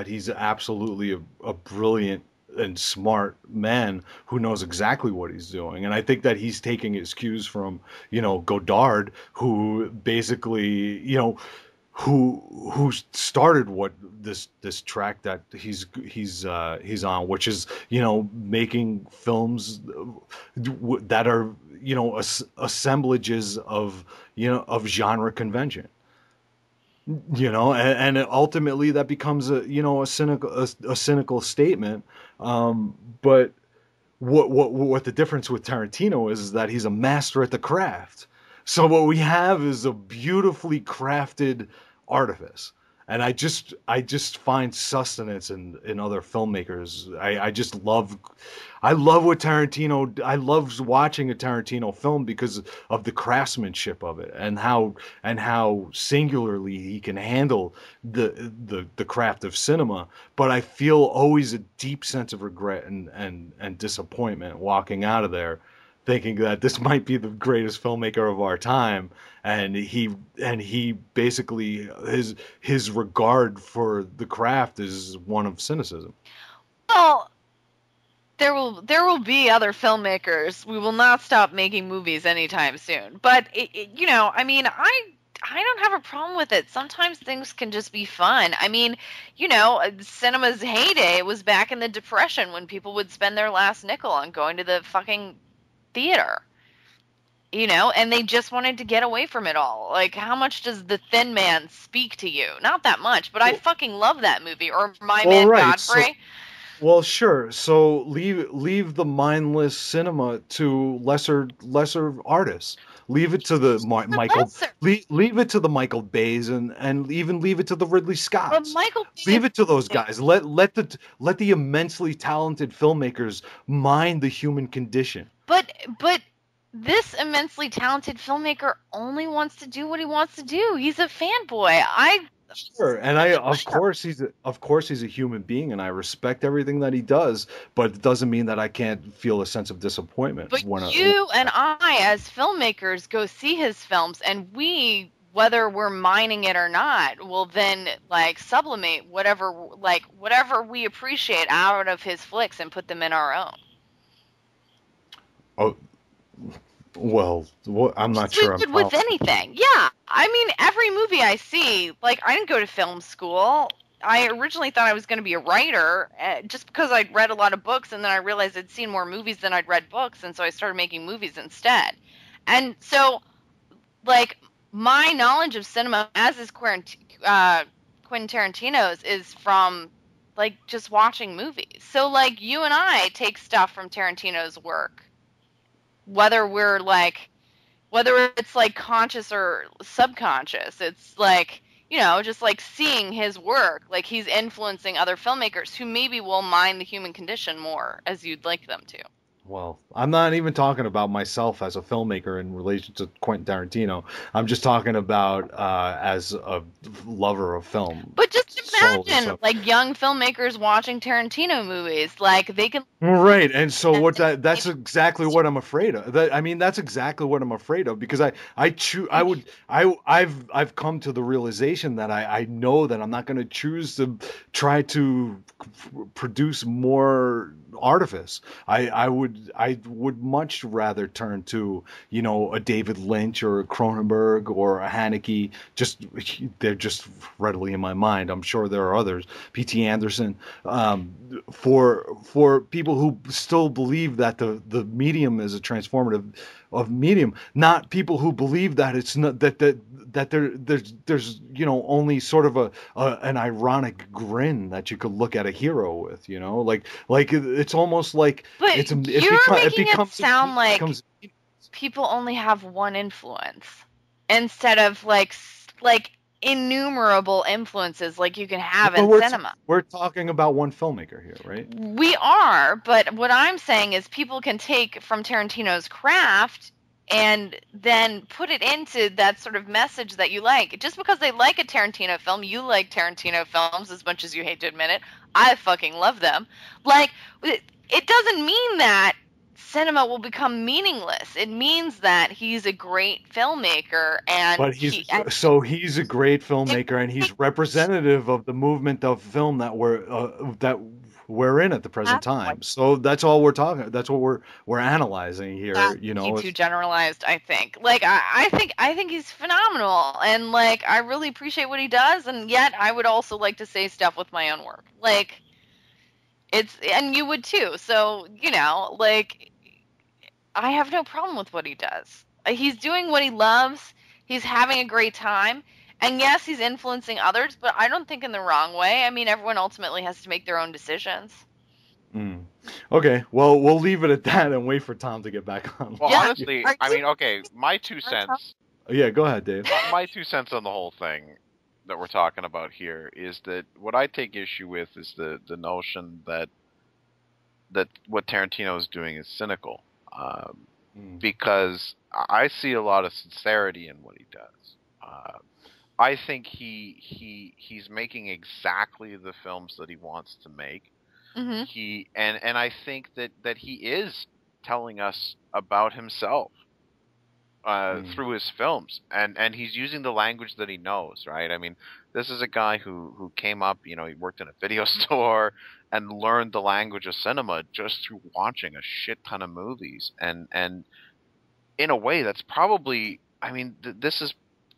he's absolutely a brilliant and smart man who knows exactly what he's doing, and I think that he's taking his cues from Godard, who basically who started what this track that he's on, which is making films that are assemblages of genre convention. And ultimately that becomes a cynical statement. But what the difference with Tarantino is that he's a master at the craft. So what we have is a beautifully crafted artifice. And I just find sustenance in other filmmakers. I love what Tarantino. I love watching a Tarantino film because of the craftsmanship of it, and how singularly he can handle the craft of cinema. But I feel always a deep sense of regret and disappointment walking out of there, thinking that this might be the greatest filmmaker of our time, and he basically his regard for the craft is one of cynicism. Well, there will be other filmmakers. We will not stop making movies anytime soon. But I mean, I don't have a problem with it. Sometimes things can just be fun. I mean, cinema's heyday was back in the Depression when people would spend their last nickel on going to the fucking theater, and they just wanted to get away from it all. Like, how much does The Thin Man speak to you? Not that much, but I fucking love that movie. Or My Man Godfrey. Well, sure. So leave the mindless cinema to lesser artists. Leave it to the leave it to the Michael Bays and even leave it to the Ridley Scotts. Leave it to those guys. Let the immensely talented filmmakers mind the human condition. But this immensely talented filmmaker only wants to do what he wants to do. He's a fanboy. Sure, and of course he's a human being, and I respect everything that he does. But it doesn't mean that I can't feel a sense of disappointment. But and I, as filmmakers, go see his films, and we, whether we're mining it or not, will then like sublimate whatever we appreciate out of his flicks and put them in our own. Oh. Well, I'm not sure. With anything, yeah. I mean, every movie I see, like, I didn't go to film school. I originally thought I was going to be a writer, just because I'd read a lot of books, and then I realized I'd seen more movies than I'd read books, and so I started making movies instead. And so, like, my knowledge of cinema, as is Quentin Tarantino's, is from, like, just watching movies. So, like, you and I take stuff from Tarantino's work, whether it's like conscious or subconscious. It's like, just like seeing his work, like he's influencing other filmmakers who maybe will mind the human condition more as you'd like them to. Well, I'm not even talking about myself as a filmmaker in relation to Quentin Tarantino. I'm just talking about as a lover of film. But just imagine, like, young filmmakers watching Tarantino movies. Like, they can... Right, and so that's exactly what I'm afraid of. That's exactly what I'm afraid of, because I've come to the realization that I know that I'm not going to choose to try to produce more artifice. I would much rather turn to a David Lynch or a Cronenberg or a Haneke. They're just readily in my mind. I'm sure there are others. P.T. Anderson, for people who still believe that the medium is a transformative of medium, not people who believe that it's not that there's only sort of an ironic grin that you could look at a hero with, like it's almost like it sound like people only have one influence instead of like innumerable influences like you can have in cinema. We're talking about one filmmaker here, right? We are, but what I'm saying is people can take from Tarantino's craft and then put it into that sort of message that you like. Just because they like a Tarantino film, you like Tarantino films as much as you hate to admit it. I fucking love them. Like, it doesn't mean that cinema will become meaningless. It means that he's a great filmmaker, and but he's a great filmmaker, and he's representative of the movement of film that we're in at the present time. So that's all we're talking. That's what we're analyzing here. You know, too generalized. I think. Like I think he's phenomenal, and like I really appreciate what he does, and yet I would also like to say stuff with my own work. Like and you would too. So you know, like I have no problem with what he does. He's doing what he loves. He's having a great time. And yes, he's influencing others, but I don't think in the wrong way. I mean, everyone ultimately has to make their own decisions. Okay, well, we'll leave it at that and wait for Tom to get back on. Well, honestly, I mean, okay, my 2 cents. Yeah, go ahead, Dave. My 2 cents on the whole thing that we're talking about here is that what I take issue with is the notion that what Tarantino is doing is cynical. Because I see a lot of sincerity in what he does. I think he's making exactly the films that he wants to make. Mm-hmm. And I think that he is telling us about himself through his films, and he's using the language that he knows, right? I mean, this is a guy who came up, you know, he worked in a video store and learned the language of cinema just through watching a shit ton of movies, and in a way that's probably, I mean, this is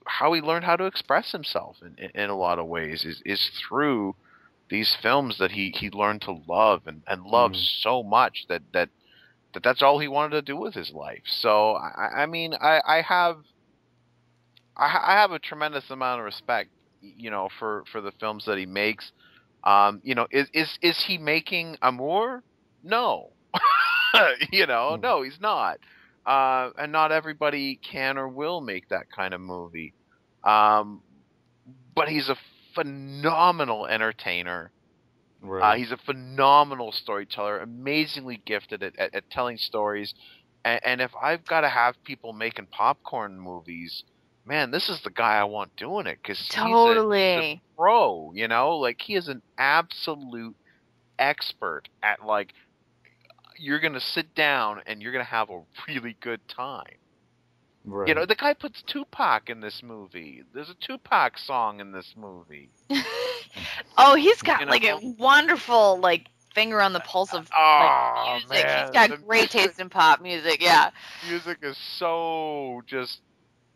how he learned how to express himself in a lot of ways is through these films that he learned to love and love so much that's all he wanted to do with his life. So I mean, I have a tremendous amount of respect, you know, for the films that he makes. You know, is he making Amour? No. You know, no, he's not. And not everybody can or will make that kind of movie. But he's a phenomenal entertainer. Right. He's a phenomenal storyteller, amazingly gifted at telling stories. And if I've got to have people making popcorn movies, man, this is the guy I want doing it, because he's a pro, you know? Like, he is an absolute expert at, like, you're going to sit down and you're going to have a really good time. Right. You know, the guy puts Tupac in this movie. There's a Tupac song in this movie. Oh, he's got like a wonderful like finger on the pulse of like, music. Man. He's got great taste in pop music. Yeah, music is so just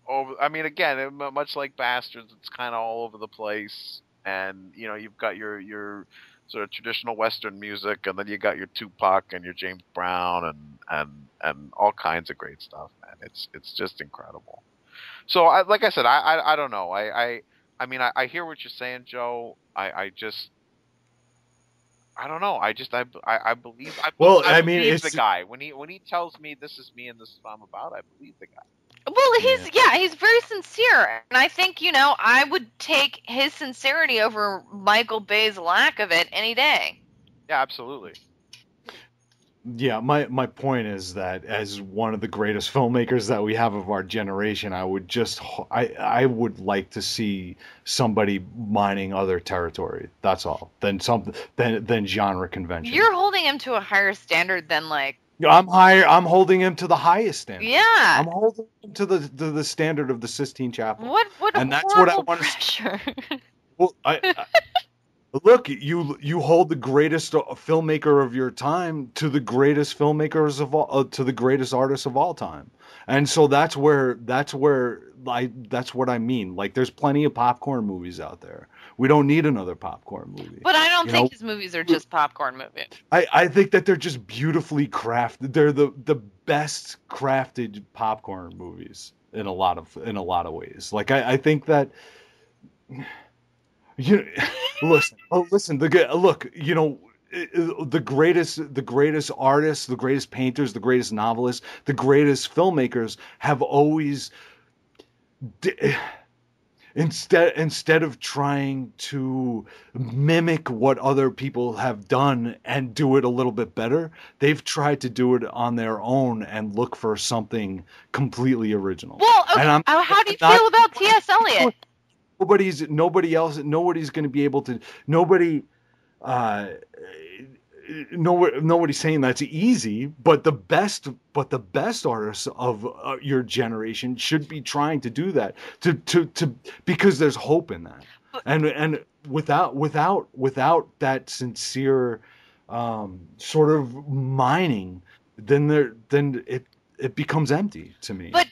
over. I mean, again, much like Bastards, it's kind of all over the place. And you know, you've got your sort of traditional Western music, and then you got your Tupac and your James Brown and all kinds of great stuff, man. It's just incredible. So, like I said, I don't know. I mean, I hear what you're saying, Joe. I don't know. I believe. I mean, believe the guy when he tells me this is me and this is what I'm about. I believe the guy. Well, he's very sincere, and I think, you know, I would take his sincerity over Michael Bay's lack of it any day. Yeah, absolutely. Yeah, my point is that as one of the greatest filmmakers that we have of our generation, I would like to see somebody mining other territory. That's all. Than genre convention. You're holding him to a higher standard than like. I'm holding him to the highest standard. Yeah. I'm holding him to the standard of the Sistine Chapel. What and that's what I want to. Well, look, you hold the greatest filmmaker of your time to the greatest filmmakers of all, to the greatest artists of all time, and so that's what I mean. Like, there's plenty of popcorn movies out there. We don't need another popcorn movie. But I don't think his movies are just popcorn movies. I think that they're just beautifully crafted. They're the best crafted popcorn movies in a lot of ways. Like, I think that. You listen. Look. You know, the greatest artists, the greatest painters, the greatest novelists, the greatest filmmakers have always, instead of trying to mimic what other people have done and do it a little bit better, they've tried to do it on their own and look for something completely original. Well, okay. How do you feel about T.S. Eliot? Nobody's going to be able to. nobody's saying that's easy, but the best artists of your generation should be trying to do that to because there's hope in that. And without that sincere sort of mining, then it becomes empty to me. But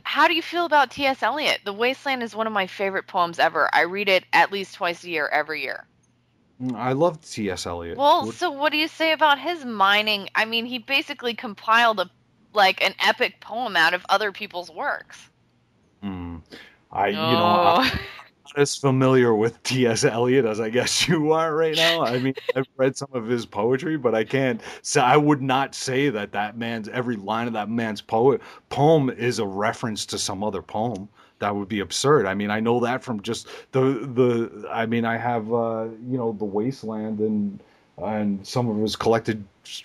how do you feel about T.S. Eliot? The Wasteland is one of my favorite poems ever. I read it at least twice a year, every year. I love T.S. Eliot. Well, so what do you say about his mining? I mean, he basically compiled an epic poem out of other people's works. I'm not as familiar with T.S. Eliot as I guess you are right now. I mean, I've read some of his poetry, but I can't. So I would not say that every line of that man's poem is a reference to some other poem. That would be absurd. I mean, I know that from just I mean, I have The Wasteland and some of his collected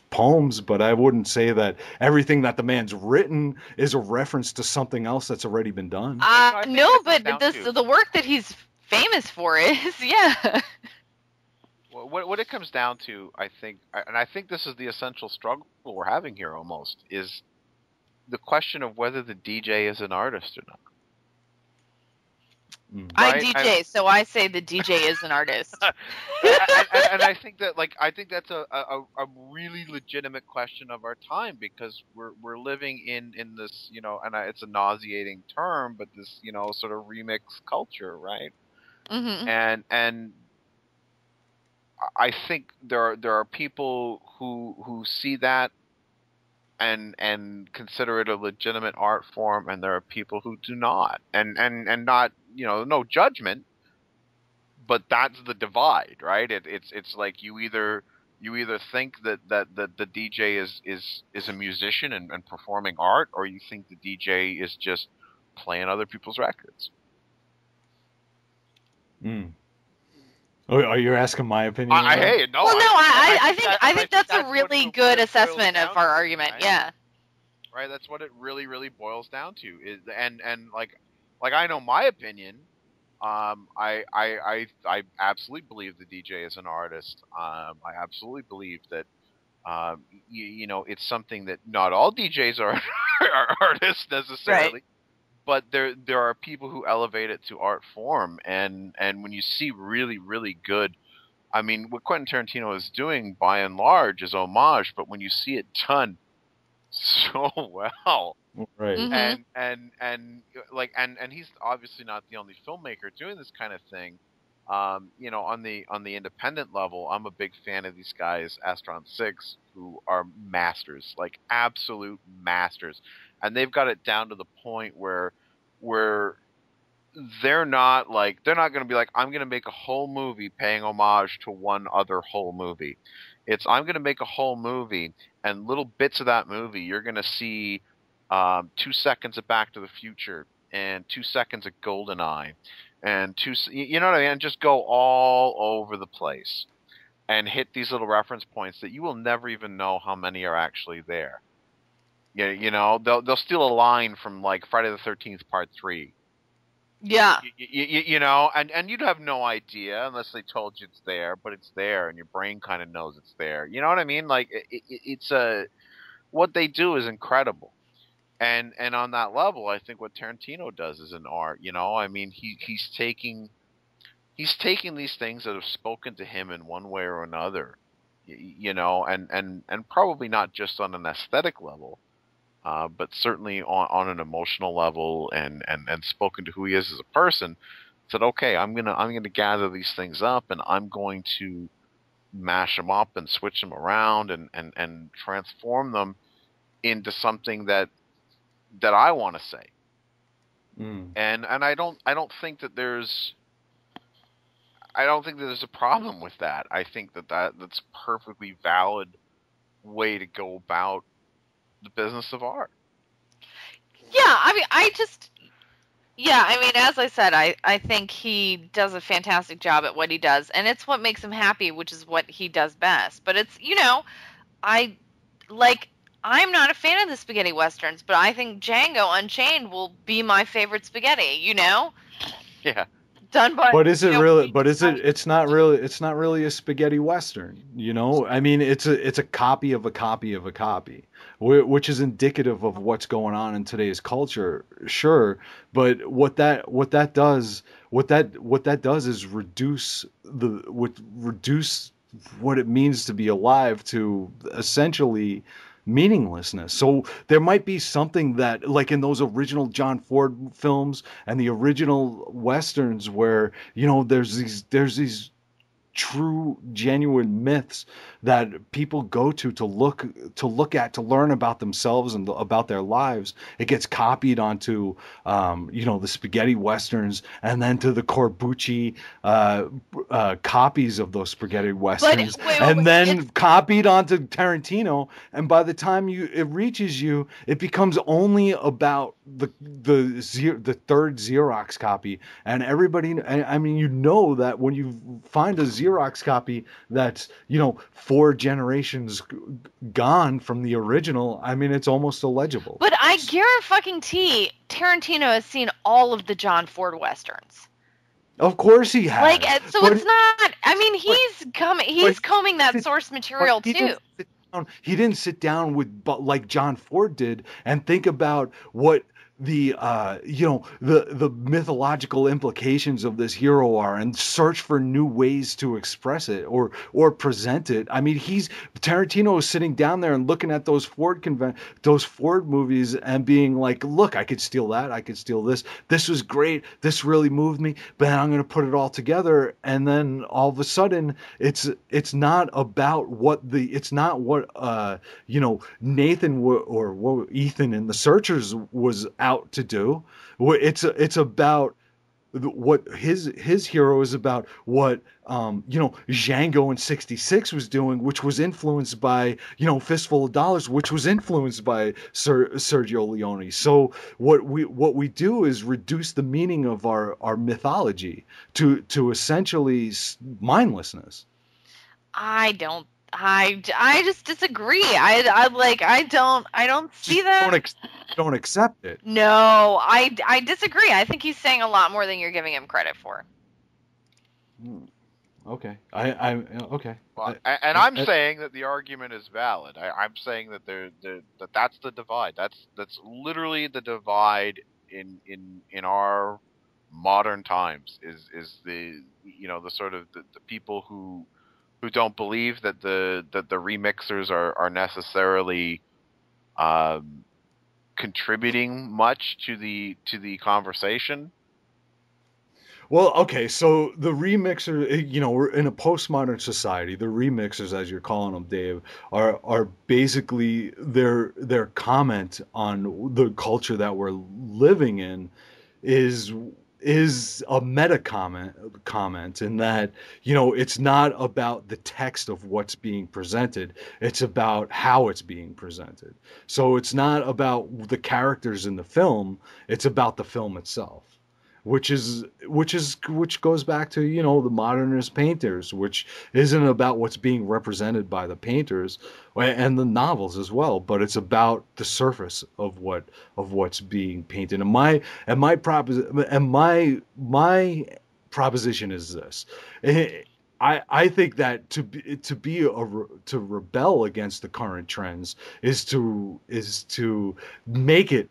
poems, but I wouldn't say that everything that the man's written is a reference to something else that's already been done. No, but the work that he's famous for is, yeah. Well, what it comes down to, I think, and I think this is the essential struggle we're having here almost, is the question of whether the DJ is an artist or not. Right? I DJ, so I say the DJ is an artist. and I think that, that's a really legitimate question of our time, because we're living in this, and it's a nauseating term, but this, sort of remix culture, right? Mm-hmm. And I think there are people who see that and consider it a legitimate art form, and there are people who do not, and not, no judgment, but that's the divide, right? It's like you either think that the DJ is a musician and performing art, or you think the DJ is just playing other people's records. Oh, are you asking my opinion? I think that's a really good assessment of our argument. Right? Yeah. Right. That's what it really, really boils down to. And like I know my opinion. I absolutely believe the DJ is an artist. I absolutely believe that it's something that not all DJs are artists necessarily. Right. But there are people who elevate it to art form, and when you see really, really good, I mean, what Quentin Tarantino is doing by and large is homage, but when you see it done so well, right, mm-hmm. and he's obviously not the only filmmaker doing this kind of thing. On the independent level, I'm a big fan of these guys, Astron 6, who are masters, like absolute masters. And they've got it down to the point where they're not going to be like, I'm going to make a whole movie paying homage to one other whole movie. It's, I'm going to make a whole movie, and little bits of that movie, you're going to see 2 seconds of Back to the Future and 2 seconds of GoldenEye and you know what I mean? And just go all over the place and hit these little reference points that you will never even know how many are actually there. Yeah, they'll steal a line from like Friday the 13th Part 3. Yeah. And you'd have no idea unless they told you it's there, but it's there, and your brain kind of knows it's there. You know what I mean? Like it's what they do is incredible. And on that level, I think what Tarantino does is an art. I mean, he's taking these things that have spoken to him in one way or another, and probably not just on an aesthetic level, but certainly on an emotional level, and spoken to who he is as a person. Said, okay, I'm gonna gather these things up, and I'm going to mash them up and switch them around and transform them into something that I want to say. And I don't think that there's a problem with that. I think that's a perfectly valid way to go about the business of art. Yeah, I mean, as I said, I think he does a fantastic job at what he does, and it's what makes him happy, which is what he does best. But it's, I'm not a fan of the spaghetti westerns, but I think Django Unchained will be my favorite spaghetti, Yeah. done by. But is it really? But is it? It's not really. It's not really a spaghetti western. You know, I mean, it's a copy of a copy of a copy, which is indicative of what's going on in today's culture. Sure, but what that does is reduce what it means to be alive to essentially meaninglessness. So there might be something that, like in those original John Ford films and the original westerns, where there's these true, genuine myths that people go to look at, to learn about themselves and about their lives. It gets copied onto the spaghetti westerns, and then to the Corbucci copies of those spaghetti westerns, and then copied onto Tarantino. And by the time it reaches you, it becomes only about the third Xerox copy. And everybody, I mean, that when you find a Xerox copy that's 4 generations gone from the original, I mean, it's almost illegible. But I guarantee Tarantino has seen all of the John Ford westerns. Of course he has. Like, so but, it's not. I mean, he's combing that source material too. He didn't sit down like John Ford did and think about what the mythological implications of this hero are, and search for new ways to express it or present it. I mean, Tarantino is sitting down there and looking at those Ford movies and being like, look, I could steal that, I could steal this was great, this really moved me, but I'm going to put it all together. And then all of a sudden it's not about what Nathan or what Ethan in The Searchers was out to do. It's about what his hero is about, what Django in '66 was doing, which was influenced by Fistful of Dollars, which was influenced by Sergio Leone. So what we do is reduce the meaning of our mythology to essentially mindlessness. I just disagree. I don't see that. Don't accept it. No, I disagree. I think he's saying a lot more than you're giving him credit for. Okay. I'm okay. Well, I'm saying that the argument is valid. I'm saying that that's the divide. That's literally the divide in our modern times is the the sort of the people who don't believe that the remixers are necessarily contributing much to the conversation. Well, okay, so the remixer, we're in a postmodern society. The remixers, as you're calling them, Dave, are basically their comment on the culture that we're living in is a meta comment in that it's not about the text of what's being presented, it's about how it's being presented. So it's not about the characters in the film, it's about the film itself, which goes back to the modernist painters, which isn't about what's being represented by the painters and the novels as well, but it's about the surface of what's being painted. And my proposition is this: I think that to rebel against the current trends is to make it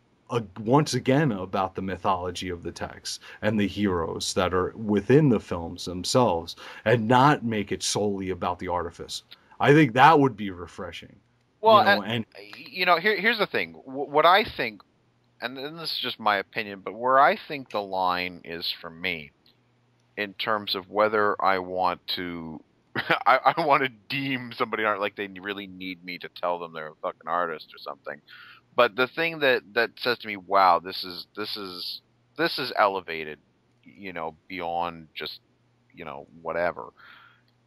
once again about the mythology of the text and the heroes that are within the films themselves, and not make it solely about the artifice. I think that would be refreshing. Well, here's the thing. What I think, and this is just my opinion, but where I think the line is for me, in terms of whether I want to, I want to deem somebody art like they really need me to tell them they're a fucking artist or something. But the thing that says to me, wow, this is elevated, beyond just, whatever,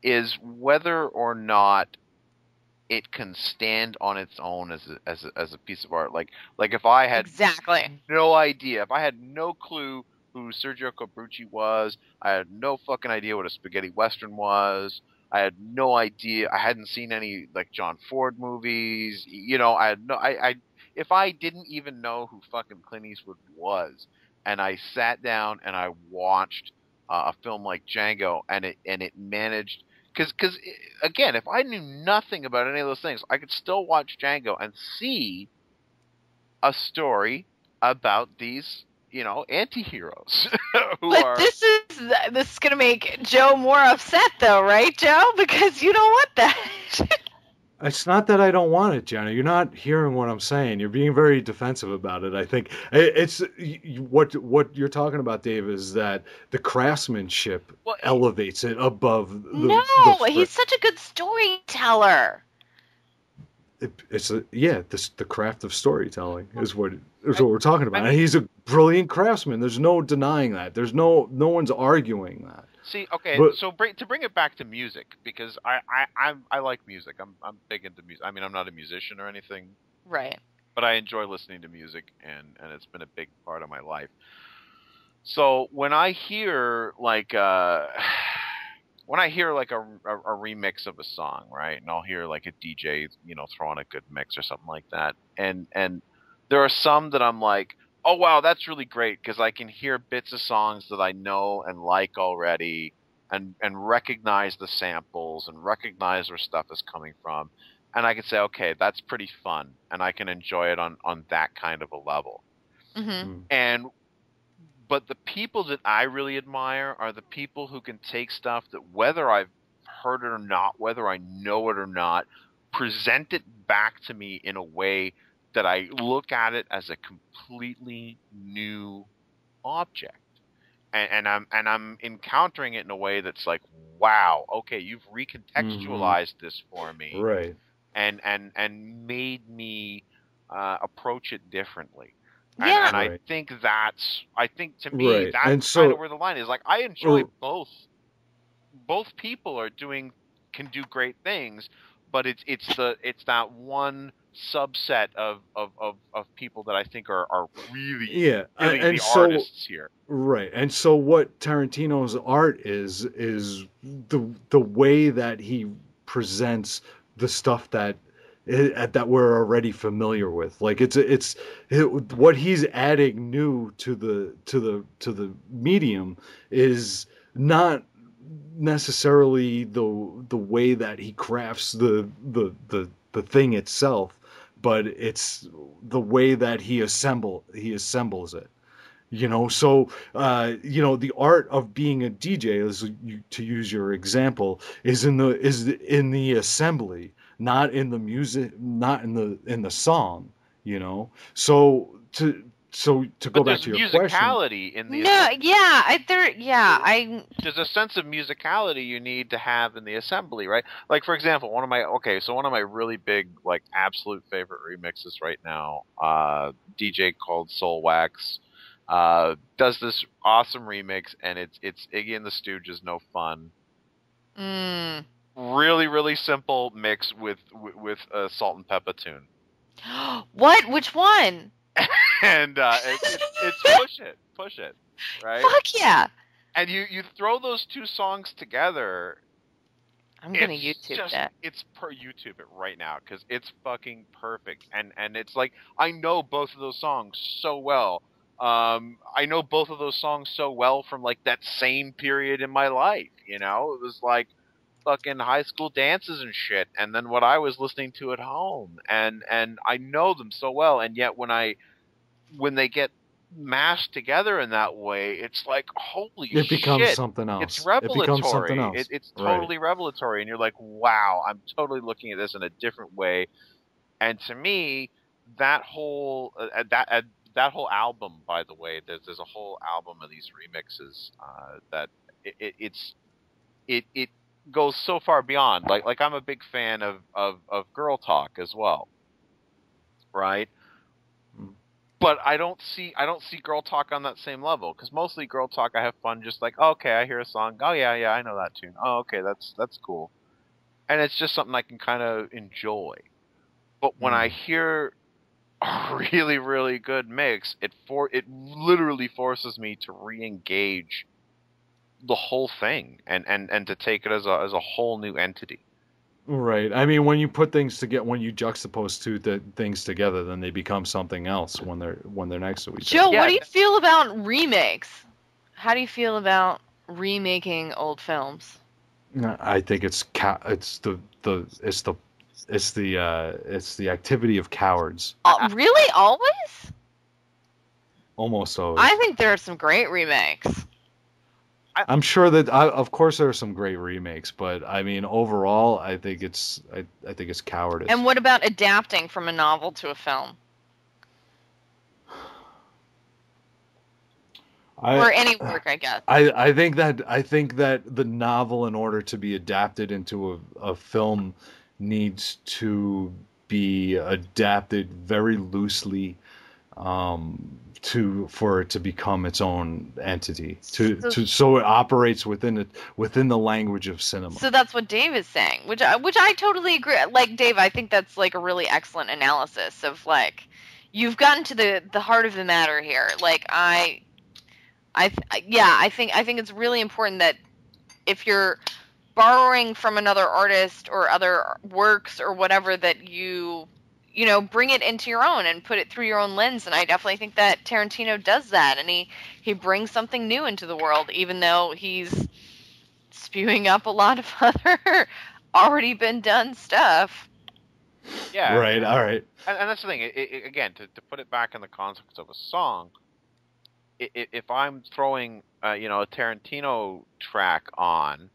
is whether or not it can stand on its own as a piece of art. Like if I had no idea, if I had no clue who Sergio Corbucci was, I had no fucking idea what a spaghetti western was. I had no idea. I hadn't seen any like John Ford movies. If I didn't even know who fucking Clint Eastwood was, and I sat down and I watched a film like Django, and it managed, because again, if I knew nothing about any of those things, I could still watch Django and see a story about these, anti-heroes who But are. this is gonna make Joe more upset, though, right, Joe? Because you don't want that. It's not that I don't want it, Jenna. You're not hearing what I'm saying. You're being very defensive about it. I think it's what you're talking about, Dave, is that the craftsmanship elevates it above the. No, he's such a good storyteller. The craft of storytelling is what we're talking about. And he's a brilliant craftsman. There's no denying that. There's no one's arguing that. See, okay, so to bring it back to music, because I like music. I'm big into music. I mean, I'm not a musician or anything, right? But I enjoy listening to music, and it's been a big part of my life. So when I hear like a remix of a song, right, and I'll hear like a DJ, throw on a good mix or something like that, and there are some that I'm like, oh wow, that's really great, because I can hear bits of songs that I know and like already, and recognize the samples and recognize where stuff is coming from, and I can say, okay, that's pretty fun, and I can enjoy it on that kind of a level. Mm-hmm. But the people that I really admire are the people who can take stuff that, whether I've heard it or not, whether I know it or not, present it back to me in a way that I look at it as a completely new object, and I'm encountering it in a way that's like, wow, okay, you've recontextualized this for me, right, and made me approach it differently. Yeah, and right. I think to me right. that's kind of where the line is. Like, I enjoy both. Both people can do great things, but it's that one subset of people that I think are really the artists here. Right. And so what Tarantino's art is the way that he presents the stuff that we're already familiar with. Like it's what he's adding new to the medium is not necessarily the way that he crafts the thing itself, but it's the way that he assembles it. So the art of being a DJ, to use your example, is in the assembly, not in the music, not in the song. So to go back to your musicality question, in the there's a sense of musicality you need to have in the assembly, right? Like, for example, one of my really big, like, absolute favorite remixes right now, DJ called Soul Wax does this awesome remix, and it's Iggy and the Stooges, No Fun. Really, really simple mix with a Salt and Pepper tune. What? Which one? And it's push it, right? Fuck yeah! And you throw those two songs together. I'm gonna YouTube that. It's per YouTube it right now, because it's fucking perfect, and it's like, I know both of those songs so well. I know both of those songs so well from, like, that same period in my life. It was like fucking high school dances and shit, and then what I was listening to at home, and I know them so well, and yet when they get mashed together in that way, it's like, holy shit, it becomes something else. It's revelatory. It becomes something else. It's totally revelatory, and you're like, wow, I'm totally looking at this in a different way. And to me, that whole that whole album, by the way, there's a whole album of these remixes that it goes so far beyond. Like I'm a big fan of Girl Talk as well, right? But I don't see Girl Talk on that same level, because mostly Girl Talk, I have fun just like, oh, okay, I hear a song, oh yeah, I know that tune, oh okay, that's cool, and it's just something I can kind of enjoy. But when I hear a really, really good mix, it literally forces me to re-engage the whole thing and to take it as a whole new entity. Right. I mean, when you put things together, when you juxtapose things together, then they become something else when they're next to each other. Joe, what do you feel about remix? How do you feel about remaking old films? I think it's the activity of cowards. Really, always? Almost always. I think there are some great remakes. I'm sure that of course there are some great remakes, but I mean overall, I think it's cowardice. And what about adapting from a novel to a film? Or any work, I guess. I think that the novel, in order to be adapted into a film, needs to be adapted very loosely, for it to become its own entity, so it operates within the language of cinema. So that's what Dave is saying, which I totally agree. Like, Dave, I think that's like a really excellent analysis of, like, you've gotten to the heart of the matter here. Like, I think it's really important that if you're borrowing from another artist or other works or whatever, that you bring it into your own and put it through your own lens. And I definitely think that Tarantino does that, and he brings something new into the world, even though he's spewing up a lot of other already been done stuff. Yeah. Right. All right. And that's the thing. Again, to put it back in the context of a song, if I'm throwing a Tarantino track on,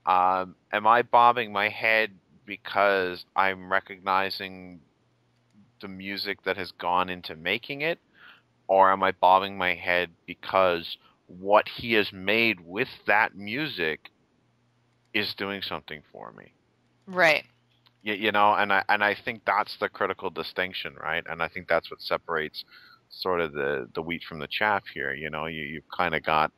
am I bobbing my head because I'm recognizing the music that has gone into making it, or am I bobbing my head because what he has made with that music is doing something for me? Right. And I think that's the critical distinction, right? And I think that's what separates sort of the wheat from the chaff here. You've kind of got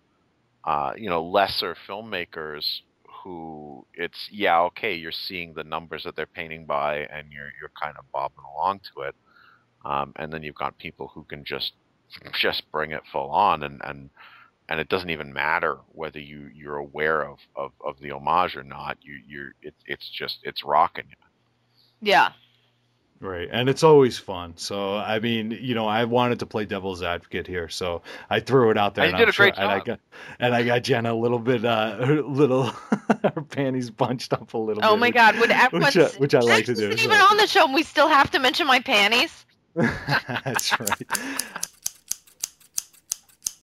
lesser filmmakers who you're seeing the numbers that they're painting by, and you're kind of bobbing along to it, and then you've got people who can just bring it full on, and it doesn't even matter whether you're aware of the homage or not. It's rocking you. Yeah. Right, and it's always fun. So I mean, I wanted to play devil's advocate here, so I threw it out there. And you did a great job. And I got Jenna a little bit, her panties bunched up a little bit. Oh my God! Would everyone? Which I like to do. Even on the show, we still have to mention my panties. That's right.